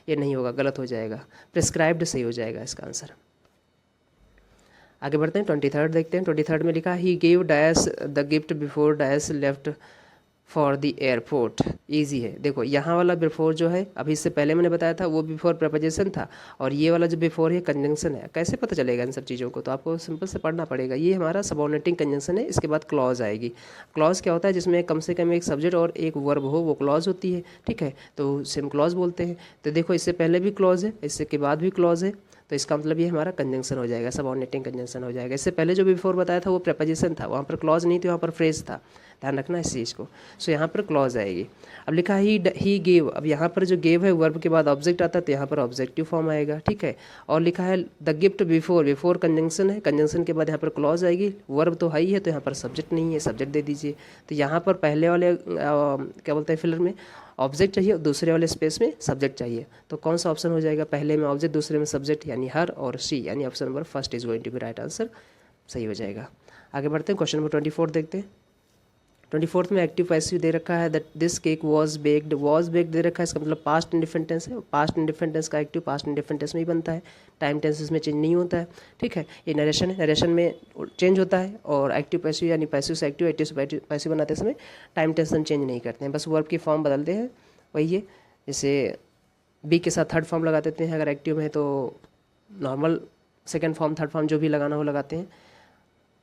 ये नहीं होगा, गलत हो जाएगा, प्रिस्क्राइब्ड सही हो जाएगा इसका आंसर। आगे बढ़ते हैं, 23rd देखते हैं। 23rd में लिखा he gave dash the gift before dash left for the airport. Easy है, देखो यहाँ वाला बिफोर जो है अभी इससे पहले मैंने बताया था वो बिफोर प्रपोजिशन था, और ये वाला जो बिफोर है कंजंक्शन है। कैसे पता चलेगा इन सब चीज़ों को, तो आपको सिंपल से पढ़ना पड़ेगा। ये हमारा सबऑर्डिनेटिंग कंजंक्शन है, इसके बाद क्लॉज आएगी। क्लॉज क्या होता है, जिसमें कम से कम एक सब्जेक्ट और एक वर्ब हो, वो क्लॉज होती है, ठीक है, तो सेम क्लॉज बोलते हैं। तो देखो इससे पहले भी क्लॉज है, इससे के बाद भी क्लॉज है, तो इसका मतलब ये हमारा कंजंक्शन हो जाएगा, सबऑर्डिनेटिंग कंजंक्शन हो जाएगा। इससे पहले जो बिफोर बताया था वो प्रपोजिशन था, वहाँ पर क्लॉज नहीं थी, वहाँ पर फ्रेज था, ध्यान रखना इस चीज़ को। सो यहाँ पर क्लॉज आएगी। अब लिखा ही गेव, अब यहाँ पर जो गेव है वर्ब के बाद ऑब्जेक्ट आता है, तो यहाँ पर ऑब्जेक्टिव फॉर्म आएगा, ठीक है। और लिखा है the gift before, before conjunction है, कंजंक्शन के बाद यहाँ पर क्लॉज आएगी, वर्ब तो है ही है, तो यहाँ पर सब्जेक्ट नहीं है, सब्जेक्ट दे दीजिए। तो यहाँ पर पहले वाले क्या बोलते हैं फिलर में ऑब्जेक्ट चाहिए, दूसरे वाले स्पेस में सब्जेक्ट चाहिए, तो कौन सा ऑप्शन हो जाएगा, पहले में ऑब्जेक्ट दूसरे में सब्जेक्ट, यानी हर और शी, यानी option number first is going to be right answer, सही हो जाएगा। आगे बढ़ते हैं, क्वेश्चन नंबर 24 देखते हैं। 24th में एक्टिव पैसिव दे रखा है, that this cake was baked, was baked दे रखा है, इसका मतलब पास्ट इंडिफरेंट टेंस है, पास्ट इंडिफरेंट टेंस का एक्टिव पास्ट इंडिफरेंट टेंस में ही बनता है, टाइम टेंस इसमें चेंज नहीं होता है, ठीक है। ये नरेशन है, नरेशन में चेंज होता है, और एक्टिव पैसिव यानी पैसिव से एक्टिव, एक्टिव से पैसिव बनाते समय टाइम टेंस हम चेंज नहीं करते हैं, बस वर्ब की फॉर्म बदलते हैं, वही है। जैसे बी के साथ थर्ड फॉर्म लगा देते हैं, अगर एक्टिव में तो normal second form third form जो भी लगाना हो लगाते हैं,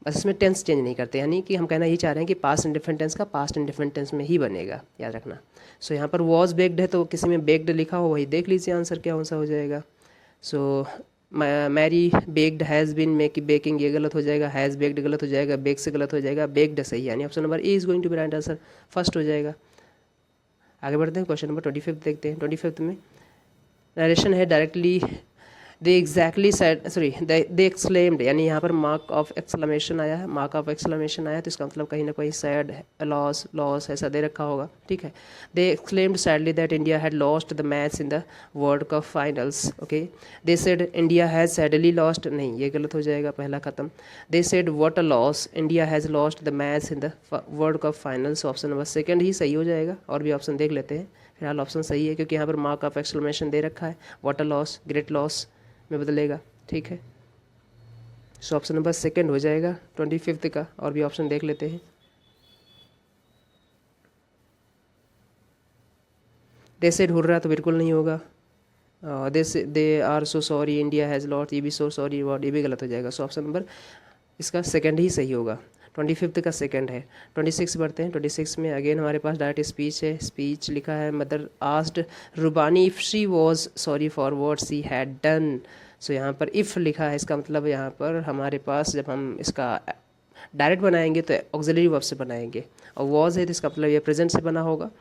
बस इसमें टेंस चेंज नहीं करते, यानी कि हम कहना ये चाह रहे हैं कि पास्ट इंडिफरेंट टेंस का पास्ट इंडिफरेंट टेंस में ही बनेगा, याद रखना। सो यहाँ पर वॉज बेक्ड है, तो किसी में बेक्ड लिखा हो वही देख लीजिए आंसर क्या सा हो जाएगा। So Mary baked has been make baking, ये गलत हो जाएगा, हैज़ बेक्ड गलत हो जाएगा, बेक से गलत हो जाएगा, बेक्ड सही, यानी option number A is going to be right answer, first हो जाएगा। आगे बढ़ते हैं, क्वेश्चन नंबर 25 देखते हैं। 25 में नरेशन है, डायरेक्टली दे एग्जैक्टली सैड सॉरी दे एक्सक्लेम्ड, यानी यहाँ पर मार्क ऑफ एक्सक्लेमेशन आया है, मार्क ऑफ एक्सक्लेमेशन आया, तो इसका मतलब कहीं ना कहीं सैड लॉस लॉस ऐसा दे रखा होगा, ठीक है। They exclaimed sadly that India had lost the match in the world cup finals, okay. They said India has sadly lost, नहीं ये गलत हो जाएगा, पहला खत्म। They said what a loss, India has lost the match in the world cup finals, option number second ही सही हो जाएगा। और भी ऑप्शन देख लेते हैं, फिलहाल ऑप्शन सही है क्योंकि यहाँ पर मार्क ऑफ एक्सक्लेमेशन दे रखा है, what a loss great loss में बदलेगा, ठीक है। सो ऑप्शन नंबर सेकंड हो जाएगा 25 का। और भी ऑप्शन देख लेते हैं। दे सेड हुर्रा तो बिल्कुल नहीं होगा, they are so sorry India has lost, ये भी सो सॉरी वर्ड, ये भी गलत हो जाएगा। सो ऑप्शन नंबर इसका सेकंड ही सही होगा, 25 का सेकंड है। 26 बढ़ते हैं। 26 में अगेन हमारे पास डायरेक्ट स्पीच है, स्पीच लिखा है, mother asked Rubani if she was sorry for what she had done. So यहाँ पर इफ़ लिखा है, इसका मतलब यहाँ पर हमारे पास जब हम इसका डायरेक्ट बनाएंगे तो ऑक्सिलरी वर्ब से बनाएंगे, और वॉज है तो इसका मतलब ये प्रेजेंट से बना होगा।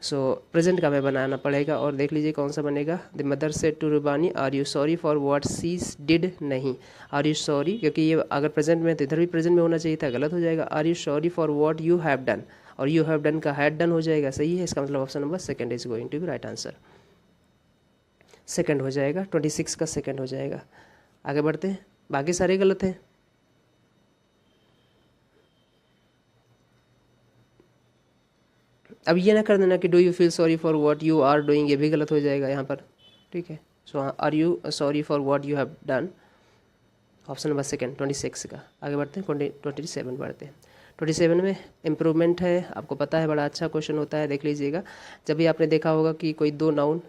सो प्रेजेंट का हमें बनाना पड़ेगा, और देख लीजिए कौन सा बनेगा। The mother said to Rubani are you sorry for what she did, नहीं आर यू सॉरी, क्योंकि ये अगर प्रेजेंट में तो इधर भी प्रेजेंट में होना चाहिए था, गलत हो जाएगा। Are you sorry for what you have done, और यू हैव डन का हैड डन हो जाएगा, सही है। इसका मतलब option number second is going to be right answer, second हो जाएगा। 26 का सेकंड हो जाएगा। आगे बढ़ते हैं, बाकी सारे गलत हैं। अब ये ना कर देना कि do you feel sorry for what you are doing, ये भी गलत हो जाएगा यहाँ पर, ठीक है। So are you sorry for what you have done, option number second 26 का। आगे बढ़ते हैं, 27 बढ़ते हैं। 27 में इम्प्रूवमेंट है, आपको पता है बड़ा अच्छा क्वेश्चन होता है, देख लीजिएगा। जब भी आपने देखा होगा कि कोई दो नाउन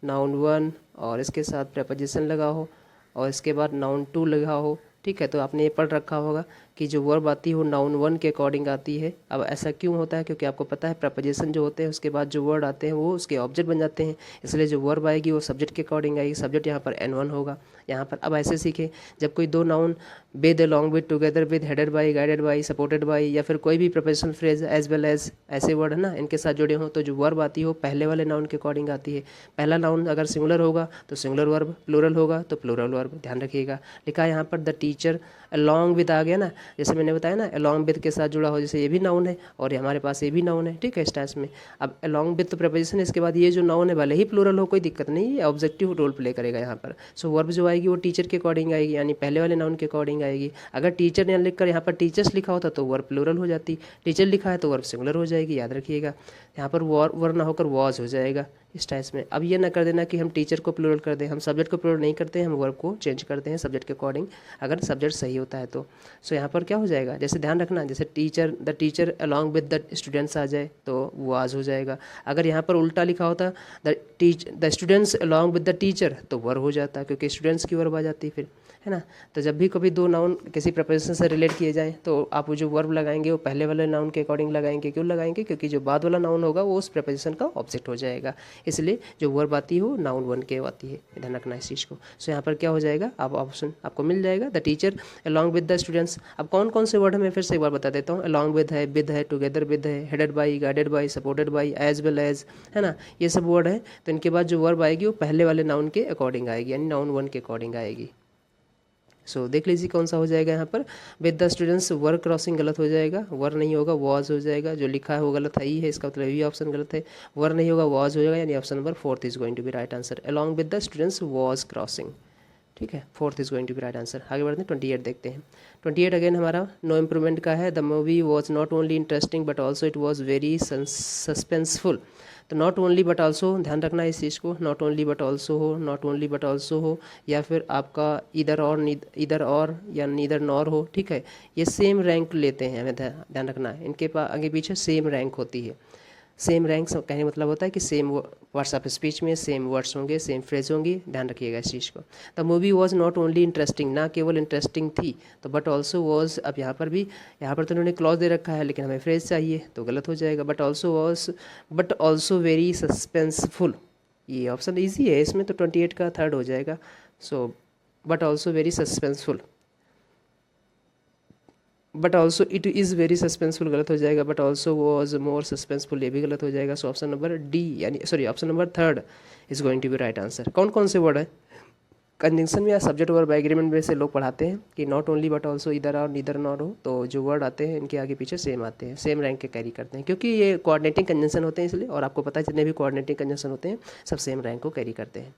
1 और इसके साथ प्रपोजिशन लगा हो, और इसके बाद नाउन 2 लगा हो, ठीक है, तो आपने ये पढ़ रखा होगा कि जो वर्ब आती है वो नाउन 1 के अकॉर्डिंग आती है। अब ऐसा क्यों होता है, क्योंकि आपको पता है प्रपोजिशन जो होते हैं उसके बाद जो वर्ड आते हैं वो उसके ऑब्जेक्ट बन जाते हैं, इसलिए जो वर्ब आएगी वो सब्जेक्ट के अकॉर्डिंग आएगी। सब्जेक्ट यहाँ पर N1 होगा यहाँ पर। अब ऐसे सीखें, जब कोई दो noun with, along with, together with, headed by, guided by, supported by, या फिर कोई भी prepositional phrase as well as ऐसे वर्ड है ना, इनके साथ जुड़े हों, तो जो वर्ब आती है वो पहले वाले नाउन के अकॉर्डिंग आती है। पहला नाउन अगर सिंगुलर होगा तो सिंगुलर वर्ब, प्लूरल होगा तो प्लूरल वर्ब, ध्यान रखिएगा। लिखा है यहाँ पर द टीचर अलॉन्ग विद आ गया ना, जैसे मैंने बताया ना अलॉन्ग विद के साथ जुड़ा हो, जैसे ये भी नाउन है और ये हमारे पास ये भी नाउन है, ठीक है, इस टाइप में। अब अलॉन्ग विद तो प्रपोजिशन है, इसके बाद ये जो नाउन है भले ही प्लूरल हो कोई दिक्कत नहीं, ये ऑब्जेक्टिव रोल प्ले करेगा यहाँ पर। सो वर्ब जो आएगी वो टीचर के अकॉर्डिंग आएगी, यानी पहले वाले नाउन के अकॉर्डिंग आएगी। अगर टीचर ने लिख कर यहाँ पर टीचर्स लिखा होता तो वर्ब प्लूरल हो जाती, टीचर लिखा है तो वर्ब सिंगुलर हो जाएगी, याद रखिएगा। यहाँ पर वर ना होकर वॉज हो जाएगा इस टाइप में। अब ये ना कर देना कि हम टीचर को प्लूरल कर दें, हम सब्जेक्ट को प्लूरल नहीं करते हैं, हम वर्ब को चेंज करते हैं सब्जेक्ट के अकॉर्डिंग, अगर सब्जेक्ट सही होता है तो। सो यहाँ पर क्या हो जाएगा, जैसे ध्यान रखना, जैसे the teacher along with the students आ जाए तो वाज हो जाएगा। अगर यहाँ पर उल्टा लिखा होता the students along with the teacher तो वर हो जाता, क्योंकि स्टूडेंट्स की वर्ब आ जाती फिर, है ना। तो जब भी कभी दो नाउन किसी प्रपोजिशन से रिलेट किए जाएँ तो आप जो वर्ब लगाएंगे वो पहले वाले नाउन के अकॉर्डिंग लगाएंगे। क्यों लगाएंगे, क्योंकि जो बाद वाला नाउन होगा वो उस प्रपोजिशन का ऑब्जेक्ट हो जाएगा, इसलिए जो वर्ब आती है वो नाउन वन के आती है, ध्यान रखना इस चीज़ को। सो यहाँ पर क्या हो जाएगा, आप ऑप्शन आपको मिल जाएगा the teacher along with the students. अब कौन कौन से वर्ड है मैं फिर से एक बार बता देता हूँ, अलॉन्ग विद है, टुगेदर विद है, headed by, guided by, supported by, as well as, है ना, ये सब वर्ड है। तो इनके बाद जो वर्ब आएगी वो पहले वाले नाउन के अकॉर्डिंग आएगी, यानी नाउन वन के अकॉर्डिंग आएगी। सो देख लीजिए कौन सा हो जाएगा यहाँ पर, with the students were crossing गलत हो जाएगा, वर नहीं होगा वॉज हो जाएगा, जो लिखा है वो गलत है ही है, इसका मतलब ये ऑप्शन गलत है, वर नहीं होगा वॉज हो जाएगा, यानी option number 4 is going to be right answer, along with the students was crossing, ठीक है, 4 is going to be right answer. आगे बढ़ते हैं 28 देखते हैं। 28 अगेन हमारा नो इम्प्रूवमेंट का है, the movie was not only interesting but also it was very suspenseful. तो नॉट ओनली बट ऑल्सो, ध्यान रखना इस चीज़ को, नॉट ओनली बट ऑल्सो हो, नॉट ओनली बट ऑल्सो हो, या फिर आपका इधर और या नीदर नॉर हो, ठीक है, ये सेम रैंक लेते हैं, हमें ध्यान रखना है, इनके पास आगे पीछे सेम रैंक होती है। सेम रैंक कहने का मतलब होता है कि सेम वर्ड्स ऑफ स्पीच में सेम वर्ड्स होंगे, सेम फ्रेज होंगी, ध्यान रखिएगा इस चीज़ को। The movie was not only interesting, ना केवल इंटरेस्टिंग थी, तो बट ऑल्सो वॉज, अब यहाँ पर भी, यहाँ पर तो उन्होंने क्लॉज दे रखा है लेकिन हमें फ्रेज चाहिए तो गलत हो जाएगा, बट ऑल्सो वेरी सस्पेंसफुल, ये ऑप्शन ईजी है इसमें, तो 28 का थर्ड हो जाएगा। So but also very suspenseful, but also it is very suspenseful गलत हो जाएगा, but also was more suspenseful ये भी गलत हो जाएगा। सो ऑप्शन नंबर डी, यानी sorry option number third is going to be right answer. कौन कौन से वर्ड है कंजंक्शन में या सब्जेक्ट वर्ब एग्रीमेंट में से लोग पढ़ाते हैं कि नॉट ओनली बट ऑल्सो इधर और नीदर नॉर हो, तो जो वर्ड आते हैं इनके आगे पीछे सेम आते हैं, सेम रैंक के कैरी करते हैं, क्योंकि ये कोऑर्डिनेटिंग कंजंक्शन होते हैं इसलिए, और आपको पता है जितने भी कोऑर्डिनेटिंग कंजंक्शन होते हैं सब सेम रैंक को कैरी करते हैं।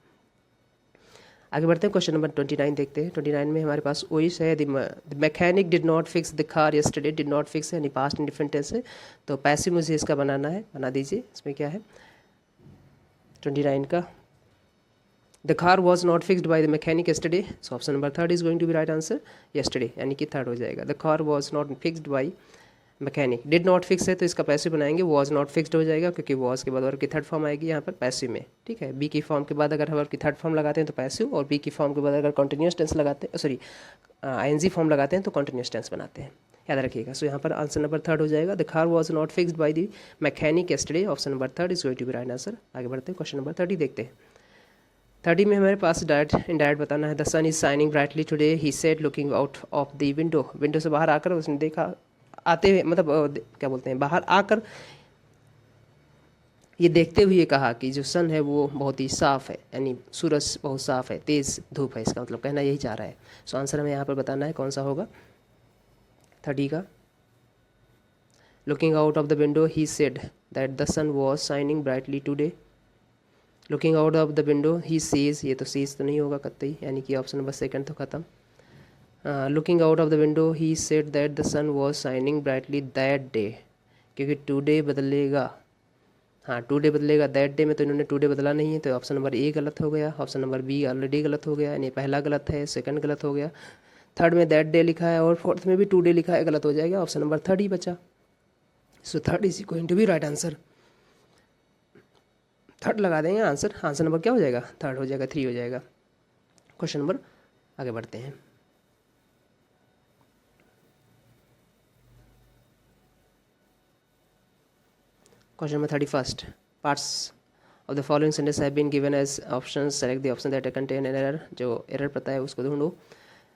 आगे बढ़ते हैं, क्वेश्चन नंबर 29 देखते हैं। 29 में हमारे पास ओइस है, the mechanic did not fix the car yesterday, did not fix है यानी पास्ट इंडिफरेंट टेंस है, तो पैसिव मुझे इसका बनाना है, बना दीजिए। इसमें क्या है 29 का, the car was not fixed by the mechanic yesterday, so option number third is going to be right answer, yesterday यानी कि थर्ड हो जाएगा। The car was not fixed by mechanic, did not fix है तो इसका पैसिव बनाएंगे, वॉज नॉट फिक्सड हो जाएगा, क्योंकि वॉज के बाद वर्ब की थर्ड फॉर्म आएगी यहाँ पर पैसिव में, ठीक है। बी की फॉर्म के बाद अगर वर्ब की थर्ड फॉर्म लगाते हैं तो पैसिव, और बी की फॉर्म के बाद अगर कंटिन्यूस टेंस लगाते हैं, सॉरी आईएनजी फॉर्म लगाते हैं तो कंटिन्यूस टेंस बनाते हैं, याद रखिएगा। सो यहाँ पर आंसर नंबर थर्ड हो जाएगा, the car was not fixed by the mechanic yesterday, option number third is going to be right answer. आगे बढ़ते हैं, क्वेश्चन नंबर 30 देखते हैं। 30 में हमारे पास डायरेक्ट इनडायरेक्ट बताना है, the sun is shining brightly today, he said looking out of the window, window से बाहर आकर उसने देखा, आते हुए मतलब क्या बोलते हैं, बाहर आकर ये देखते हुए कहा कि जो सन है वो बहुत ही साफ़ है, यानी सूरज बहुत साफ़ है, तेज़ धूप है, इसका मतलब कहना यही चाह रहा है। सो आंसर हमें यहाँ पर बताना है कौन सा होगा 30 का। Looking out of the window he said that the sun was shining brightly today, looking out of the window he sees, ये तो सीज तो नहीं होगा कतई, यानी कि ऑप्शन नंबर सेकंड तो खत्म। Looking out of the window he said that the sun was shining brightly that day, क्योंकि टुडे बदलेगा, हाँ टुडे बदलेगा, दैट डे में तो इन्होंने टुडे बदला नहीं है, तो ऑप्शन नंबर ए गलत हो गया, ऑप्शन नंबर बी ऑलरेडी गलत हो गया, यानी पहला गलत है, सेकंड गलत हो गया, थर्ड में दैट डे लिखा है और फोर्थ में भी टुडे लिखा है, गलत हो जाएगा, ऑप्शन नंबर थर्ड ही बचा। So third is going to be right answer, third लगा देंगे आंसर, आंसर नंबर क्या हो जाएगा, थर्ड हो जाएगा, 3 हो जाएगा। क्वेश्चन नंबर आगे बढ़ते हैं। Question number 31. Parts of the following sentence have been given as options. Select the option that contain an error. जो error पता है उसको ढूंढो।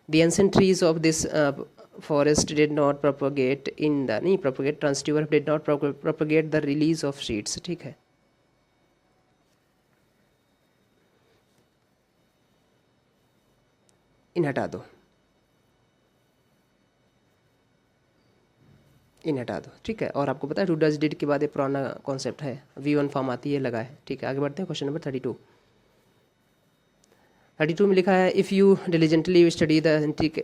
The ancient trees of this forest did not propagate in the, नहीं propagate, transitive verb did not propagate the release of seeds, ठीक है। इन हटा दो। इन हटा दो, ठीक है। और आपको पता है डू डज डिड के बाद ये पुराना कॉन्सेप्ट है, V1 फॉर्म आती है, लगा है, ठीक है। आगे बढ़ते हैं क्वेश्चन नंबर 32। 32 में लिखा है if you diligently study the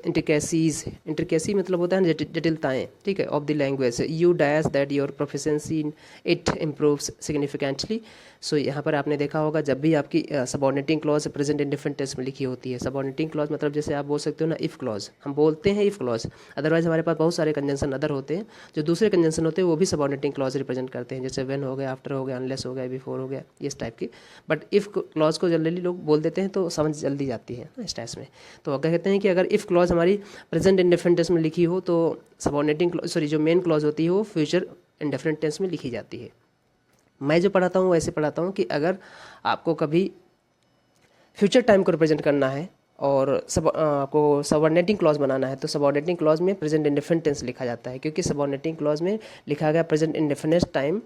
intricacies, intricacy मतलब होता है जटिलताएं, ठीक है, of the language, you dash that your proficiency in it improves significantly. सो यहाँ पर आपने देखा होगा जब भी आपकी subordinating clause present indefinite tense में लिखी होती है, सबऑर्डिनेटिंग क्लॉज मतलब जैसे आप बोल सकते हो ना इफ़ क्लॉज, हम बोलते हैं इफ़ क्लॉज, अदरवाइज हमारे पास बहुत सारे कंजंक्शन अदर होते हैं, जो दूसरे कंजंक्शन होते हैं वो भी सबऑर्डिनेटिंग क्लॉज रिप्रेजेंट करते हैं, जैसे व्हेन हो गया, आफ्टर हो गया, अनलेस हो गया, बिफोर हो गया, इस टाइप की। बट इफ़ क्लॉज को जनरली लोग बोल देते हैं तो समझ जल्दी जाती है इस टाइप में। तो अगर कहते हैं कि अगर इफ़ क्लॉज हमारी प्रेजेंट इंडिफरेंट टेंस में लिखी हो तो सबऑर्डिनेटिंग जो मेन क्लॉज होती है वो फ्यूचर इंडिफरेंट टेंस में लिखी जाती है। मैं जो पढ़ाता हूँ वैसे पढ़ाता हूँ कि अगर आपको कभी फ्यूचर टाइम को रिप्रेजेंट करना है और आपको सबऑर्डिनेटिंग क्लॉज बनाना है तो सबऑर्डिनेटिंग क्लॉज में प्रेजेंट इंडिफरेंट टेंस लिखा जाता है, क्योंकि सबऑर्डिनेटिंग क्लॉज में लिखा गया प्रेजेंट इंडिफिनिट टाइम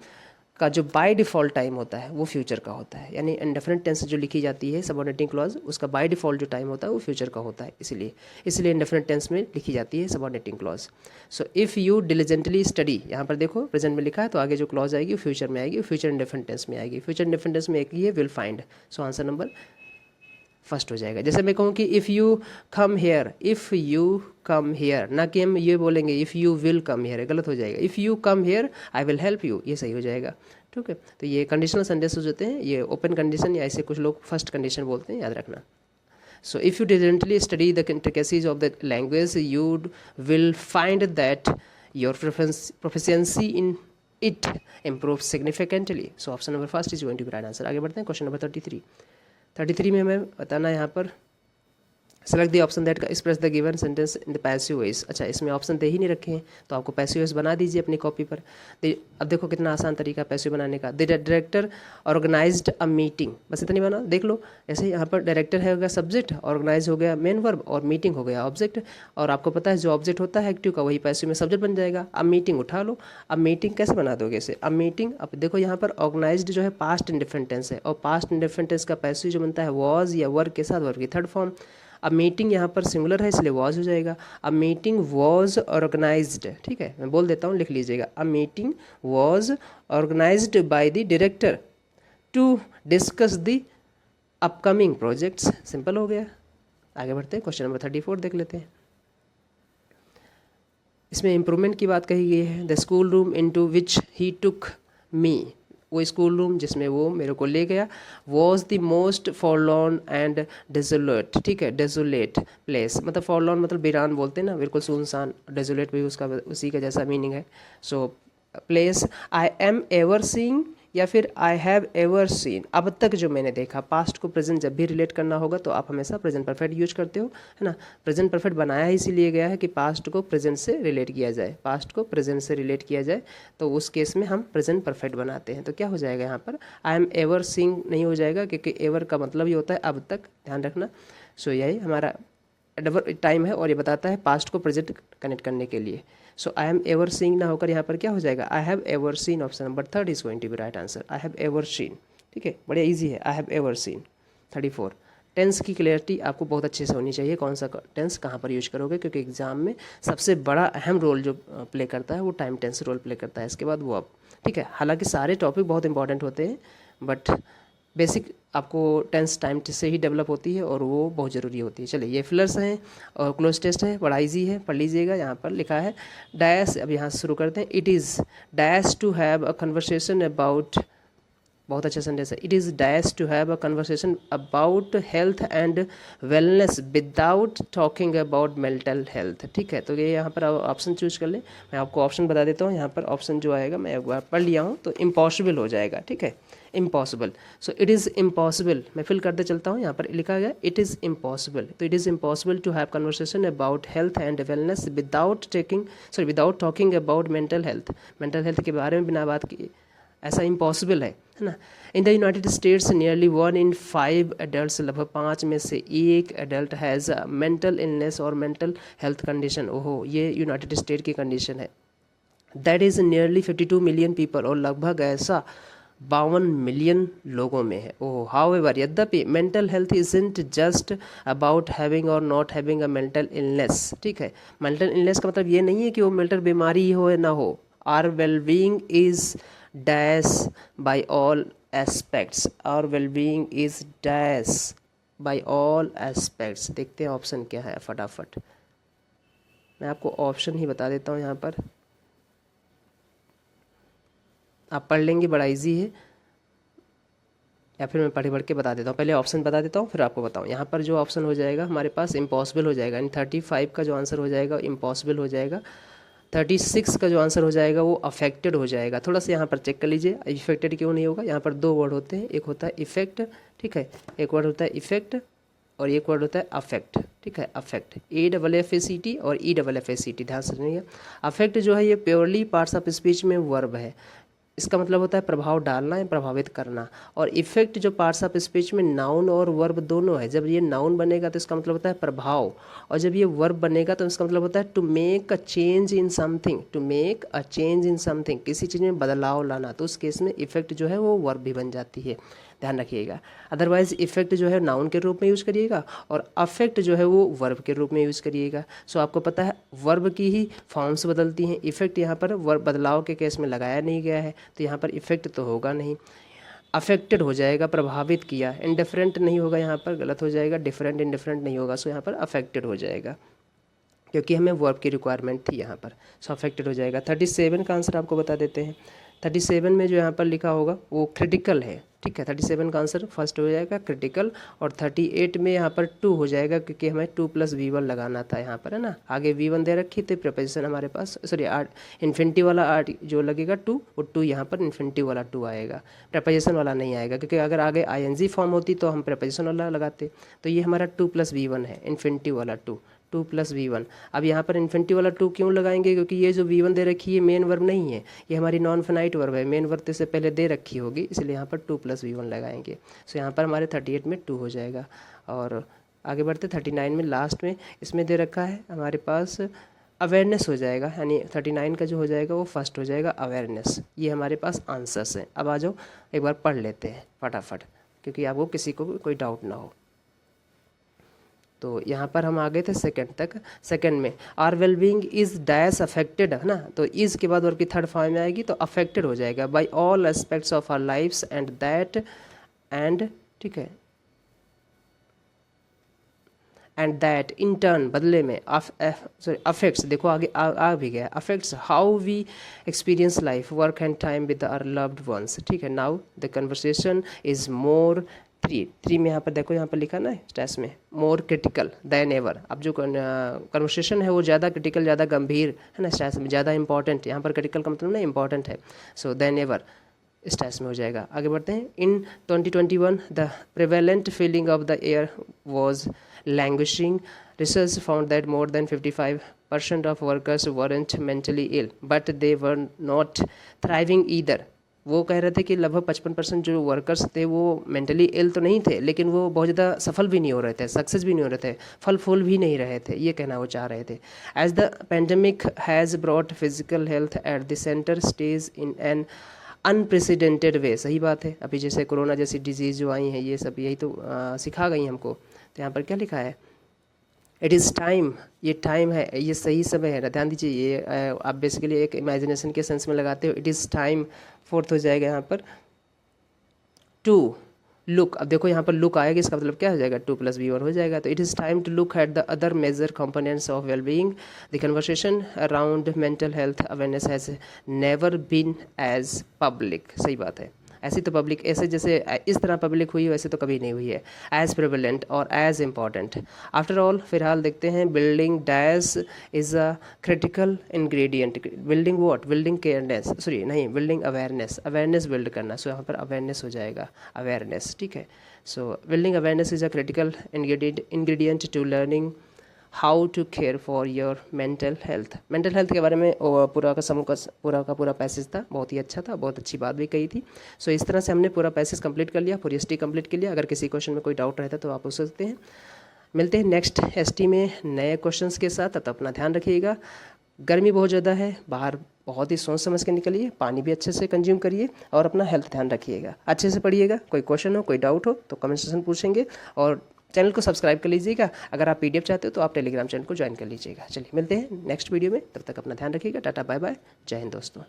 का जो बाय डिफ़ॉल्ट टाइम होता है वो फ्यूचर का होता है, यानी इंडिफरेंट टेंस जो लिखी जाती है सबऑर्डिनेटिंग क्लॉज उसका बाय डिफ़ॉल्ट जो टाइम होता है वो फ्यूचर का होता है, इसलिए इंडिफरेंट टेंस में लिखी जाती है subordinating clause. So if you diligently study, यहाँ पर देखो प्रेजेंट में लिखा है तो आगे जो क्लॉज आएगी वो फ्यूचर में आएगी, फ्यूचर इंडिफरेंट टेंस में आएगी। फ्यूचर इंडिफरेंट टेंस में एक ही है will find, so answer number first हो जाएगा। जैसे मैं कहूँ कि if you come here, if you come here, ना कि हम ये बोलेंगे if you will come here, गलत हो जाएगा। If you come here I will help you, ये सही हो जाएगा, ठीक है। तो ये कंडीशनल सेंटेंसेस होते हैं, ये ओपन कंडीशन या ऐसे कुछ लोग फर्स्ट कंडीशन बोलते हैं, याद रखना। So if you diligently study the intricacies of the language you will find that your proficiency in it improve significantly. So option number first is going to be right answer. आगे बढ़ते हैं क्वेश्चन नंबर 33 में हमें बताना है यहाँ पर select the option that express the given sentence in the passive voice. अच्छा, इसमें ऑप्शन दे ही नहीं रखे हैं तो आपको पैसिव वॉइस बना दीजिए अपनी कॉपी पर। अब देखो कितना आसान तरीका पैसिव बनाने का। The director organized a meeting, बस इतनी बना, देख लो। ऐसे यहाँ पर डायरेक्टर है हो गया सब्जेक्ट, ऑर्गेनाइज हो गया मेन वर्ब और मीटिंग हो गया ऑब्जेक्ट, और आपको पता है जो ऑब्जेक्ट होता है एक्टिव का वही पैसिव में सब्जेक्ट बन जाएगा। अब मीटिंग उठा लो। अब मीटिंग कैसे बना दोगे इसे? अब मीटिंग, अब देखो यहाँ पर ऑर्गेनाइज्ड जो है पास्ट इंडिफरेंट टेंस है और पास्ट इंडिफरेंट टेंस का पैसिव जो बनता है वॉज या वर्ग के साथ वर्ग की थर्ड फॉर्म। अब मीटिंग यहाँ पर सिंगुलर है इसलिए वॉज हो जाएगा। अब मीटिंग वॉज ऑर्गेनाइज्ड, ठीक है, मैं बोल देता हूँ, लिख लीजिएगा। अब meeting was organized by the director to discuss the upcoming projects. Simple हो गया। आगे बढ़ते हैं, क्वेश्चन नंबर 34 देख लेते हैं। इसमें इम्प्रूवमेंट की बात कही गई है। The school room into which he took me, वो स्कूल रूम जिसमें वो मेरे को ले गया, was the most forlorn and desolate, ठीक है, डेजोलेट प्लेस, मतलब फॉरलॉर्न मतलब वीरान बोलते हैं ना, बिल्कुल सुनसान, डेजोलेट भी उसका उसी का जैसा मीनिंग है। So place I am ever seeing या फिर आई हैव एवर सीन, अब तक जो मैंने देखा। पास्ट को प्रेजेंट जब भी रिलेट करना होगा तो आप हमेशा प्रेजेंट परफेक्ट यूज करते हो, है ना। प्रेजेंट परफेक्ट बनाया ही इसीलिए गया है कि पास्ट को प्रेजेंट से रिलेट किया जाए, पास्ट को प्रेजेंट से रिलेट किया जाए, तो उस केस में हम प्रेजेंट परफेक्ट बनाते हैं। तो क्या हो जाएगा यहाँ पर? आई एम एवर सीइंग नहीं हो जाएगा, क्योंकि एवर का मतलब ही होता है अब तक, ध्यान रखना। सो यही हमारा डबल टाइम है और ये बताता है पास्ट को प्रेजेंट कनेक्ट करने के लिए। So I am ever seeing ना होकर यहाँ पर क्या हो जाएगा? I have ever seen. Option number 3 is going to be right answer. I have ever seen, ठीक है, बड़े इजी है। I have ever seen. 34 tense की क्लियरिटी आपको बहुत अच्छे से होनी चाहिए, कौन सा टेंस कहाँ पर यूज करोगे, क्योंकि एग्जाम में सबसे बड़ा अहम रोल जो प्ले करता है वो टाइम टेंस रोल प्ले करता है, इसके बाद वो अब, ठीक है। हालांकि सारे टॉपिक बहुत इंपॉर्टेंट होते हैं बट बेसिक आपको टेंस टाइम से ही डेवलप होती है और वो बहुत ज़रूरी होती है। चलिए, ये फिलर्स हैं और क्लोज टेस्ट है, बड़ा इजी है, पढ़ लीजिएगा। यहाँ पर लिखा है डैश, अब यहाँ से शुरू करते हैं। It is dash to have a conversation about, बहुत अच्छा सेंटेंस है। It is dash to have a conversation about health and wellness without talking about mental health, ठीक है। तो ये यहाँ पर ऑप्शन चूज कर ले, मैं आपको ऑप्शन बता देता हूँ। यहाँ पर ऑप्शन जो आएगा, मैं एक बार पढ़ लिया हूँ, तो इम्पॉसिबल हो जाएगा, ठीक है, impossible. So it is impossible, मैं फिल करते चलता हूँ। यहाँ पर लिखा गया इट इज़ इम्पॉसिबल, तो it is impossible to have conversation about health and wellness without talking about mental health, mental health के बारे में बिना बात की, ऐसा इम्पॉसिबल है ना। In the United States nearly 1 in 5 adult, लगभग 5 में से 1 एडल्ट हैज़ मेंटल इलनेस और मेंटल हेल्थ कंडीशन। ओहो, ये यूनाइटेड स्टेट की कंडीशन है। That is nearly 52 million people, और लगभग ऐसा 52 मिलियन लोगों में है। ओह, हाउएवर, यद्यपि mental health isn't just about having और not having a mental illness. ठीक है, मेंटल इलनेस का मतलब ये नहीं है कि वो मेंटल बीमारी हो या ना हो। Our wellbeing is dash by all aspects, our wellbeing is dash by all aspects. देखते हैं ऑप्शन क्या है फटाफट, मैं आपको ऑप्शन ही बता देता हूँ यहाँ पर, आप पढ़ लेंगे, बड़ा इजी है, या फिर मैं पढ़ के बता देता हूँ। पहले ऑप्शन बता देता हूँ फिर आपको बताऊँ। यहाँ पर जो ऑप्शन हो जाएगा हमारे पास इम्पॉसिबल हो जाएगा, यानी 35 का जो आंसर हो जाएगा इम्पॉसिबल हो जाएगा। 36 का जो आंसर हो जाएगा वो अफेक्टेड हो जाएगा। थोड़ा सा यहाँ पर चेक कर लीजिए, इफेक्टेड क्यों नहीं होगा। यहाँ पर दो वर्ड होते हैं, एक होता है इफेक्ट, ठीक है, एक वर्ड होता है इफेक्ट और एक वर्ड होता है अफेक्ट। ठीक है, अफेक्ट, AFFACT और EFFACT, ध्यान से सुनिए। अफेक्ट जो है ये प्योरली पार्ट्स ऑफ स्पीच में वर्ब है, इसका मतलब होता है प्रभाव डालना या प्रभावित करना। और इफेक्ट जो पार्ट्स ऑफ स्पीच में नाउन और वर्ब दोनों है, जब ये नाउन बनेगा तो इसका मतलब होता है प्रभाव, और जब ये वर्ब बनेगा तो इसका मतलब होता है to make a change in something, to make a change in something, किसी चीज़ में बदलाव लाना। तो उस केस में इफेक्ट जो है वो वर्ब भी बन जाती है, ध्यान रखिएगा। अदरवाइज इफेक्ट जो है नाउन के रूप में यूज़ करिएगा और अफेक्ट जो है वो वर्ब के रूप में यूज़ करिएगा। सो आपको पता है वर्ब की ही फॉर्म्स बदलती हैं, इफेक्ट यहाँ पर वर्ब बदलाव के केस में लगाया नहीं गया है तो यहाँ पर इफेक्ट तो होगा नहीं। अफेक्टेड हो जाएगा, प्रभावित किया। इंडिफरेंट नहीं होगा, यहाँ पर गलत हो जाएगा, डिफरेंट इंडिफरेंट नहीं होगा, सो यहाँ पर अफेक्टेड हो जाएगा क्योंकि हमें वर्ब की रिक्वायरमेंट थी यहाँ पर। सो अफेक्टेड हो जाएगा। 37 का आंसर आपको बता देते हैं। 37 में जो यहाँ पर लिखा होगा वो क्रिटिकल है। ठीक है, 37 का आंसर फर्स्ट हो जाएगा क्रिटिकल, और 38 में यहाँ पर 2 हो जाएगा क्योंकि हमें 2 + V1 लगाना था यहाँ पर, है ना। आगे V1 दे रखी थी, प्रपोजिशन हमारे पास, सॉरी इन्फिनिटी वाला आर्ट जो लगेगा 2, वो 2 यहाँ पर इन्फिनिटी वाला 2 आएगा, प्रपोजिशन वाला नहीं आएगा, क्योंकि अगर आगे ING फॉर्म होती तो हम प्रपोजिशन वाला लगाते। तो ये हमारा 2 + V1 है, इन्फिनिटी वाला 2 + V1। अब यहाँ पर इन्फिनिटी वाला 2 क्यों लगाएंगे, क्योंकि ये जो V1 दे रखी है मेन वर्ब नहीं है, ये हमारी नॉन फिनाइट वर्ब है, मेन वर्ब से पहले दे रखी होगी, इसलिए यहाँ पर 2 + V1 लगाएंगे। सो यहाँ पर हमारे 38 में 2 हो जाएगा। और आगे बढ़ते 39 में लास्ट में इसमें दे रखा है हमारे पास अवेयरनेस हो जाएगा, यानी 39 का जो हो जाएगा वो फर्स्ट हो जाएगा अवेयरनेस। ये हमारे पास आंसर्स हैं। अब आ जाओ एक बार पढ़ लेते हैं फटाफट, क्योंकि आपको किसी को कोई डाउट ना हो। तो यहाँ पर हम आ गए थे सेकंड तक। सेकंड में our wellbeing is dash affected, है ना, तो इज के बाद वर्ब की थर्ड फॉर्म में आएगी तो अफेक्टेड हो जाएगा by all aspects of our lifes and that end, ठीक है, एंड दैट इन टर्न बदले में अफेक्ट्स, देखो आगे आ भी गया, affects how we experience life, work and time with our loved ones. ठीक है, now the conversation is more 3 में यहाँ पर देखो, यहाँ पर लिखा ना स्ट्रेस में, मोर क्रिटिकल देन एवर। अब जो कन्वर्सेशन है वो ज़्यादा क्रिटिकल, ज़्यादा गंभीर है ना, स्ट्रेस में ज़्यादा इंपॉर्टेंट, यहाँ पर क्रिटिकल का मतलब ना इंपॉर्टेंट है, सो देन एवर स्ट्रेस में हो जाएगा। आगे बढ़ते हैं। इन 2021 the prevalent feeling of the air was languishing, research found that more than 55% of workers weren't mentally ill but they were not thriving either। वो कह रहे थे कि लगभग 55% जो वर्कर्स थे वो मेंटली इल तो नहीं थे, लेकिन वो बहुत ज़्यादा सफल भी नहीं हो रहे थे, सक्सेस भी नहीं हो रहे थे, फल फूल भी नहीं रहे थे, ये कहना वो चाह रहे थे। As the pandemic has brought physical health at the center stage in an unprecedented way. सही बात है, अभी जैसे कोरोना जैसी डिजीज़ जो आई हैं ये सब यही तो सिखा गई हमको। तो यहाँ पर क्या लिखा है, इट इज़ टाइम, ये टाइम है, ये सही समय है ना, ध्यान दीजिए। ये आप बेसिकली एक इमेजिनेशन के सेंस में लगाते हो। इट इज़ टाइम फोर्थ हो जाएगा यहाँ पर टू लुक। अब देखो यहाँ पर लुक आएगा, इसका मतलब क्या हो जाएगा, 2 + V1 हो जाएगा। तो it is time to look at the other major components of wellbeing. The conversation around mental health awareness has never been as public. सही बात है, ऐसी तो पब्लिक, ऐसे जैसे इस तरह पब्लिक हुई वैसे तो कभी नहीं हुई है, एज प्रिवेलेंट और एज इम्पॉर्टेंट। आफ्टर ऑल फिलहाल देखते हैं, building dash is a critical ingredient. Building what, building careness, sorry नहीं, बिल्डिंग अवेयरनेस, अवेयरनेस बिल्ड करना। सो यहाँ पर अवेयरनेस हो जाएगा, अवेयरनेस। ठीक है, so building awareness is a critical ingredient to learning how to care for your mental health. Mental health के बारे में पूरा का पूरा पैसेज था, बहुत ही अच्छा था, बहुत अच्छी बात भी कही थी। सो इस तरह से हमने पूरा पैसेज कंप्लीट कर लिया, पूरी एसटी कंप्लीट कर लिया। अगर किसी क्वेश्चन में कोई डाउट रहता तो आप पूछ सकते हैं। मिलते हैं नेक्स्ट एसटी में नए क्वेश्चंस के साथ, तब अपना ध्यान रखिएगा। गर्मी बहुत ज़्यादा है, बाहर बहुत ही सोच समझ के निकलिए, पानी भी अच्छे से कंज्यूम करिए और अपना हेल्थ ध्यान रखिएगा, अच्छे से पढ़िएगा। कोई क्वेश्चन हो, कोई डाउट हो तो कमेंट सेक्शन पूछेंगे, और चैनल को सब्सक्राइब कर लीजिएगा। अगर आप PDF चाहते हो तो आप टेलीग्राम चैनल को ज्वाइन कर लीजिएगा। चलिए मिलते हैं नेक्स्ट वीडियो में, तब तक अपना ध्यान रखिएगा। टाटा बाय बाय, जय हिंद दोस्तों।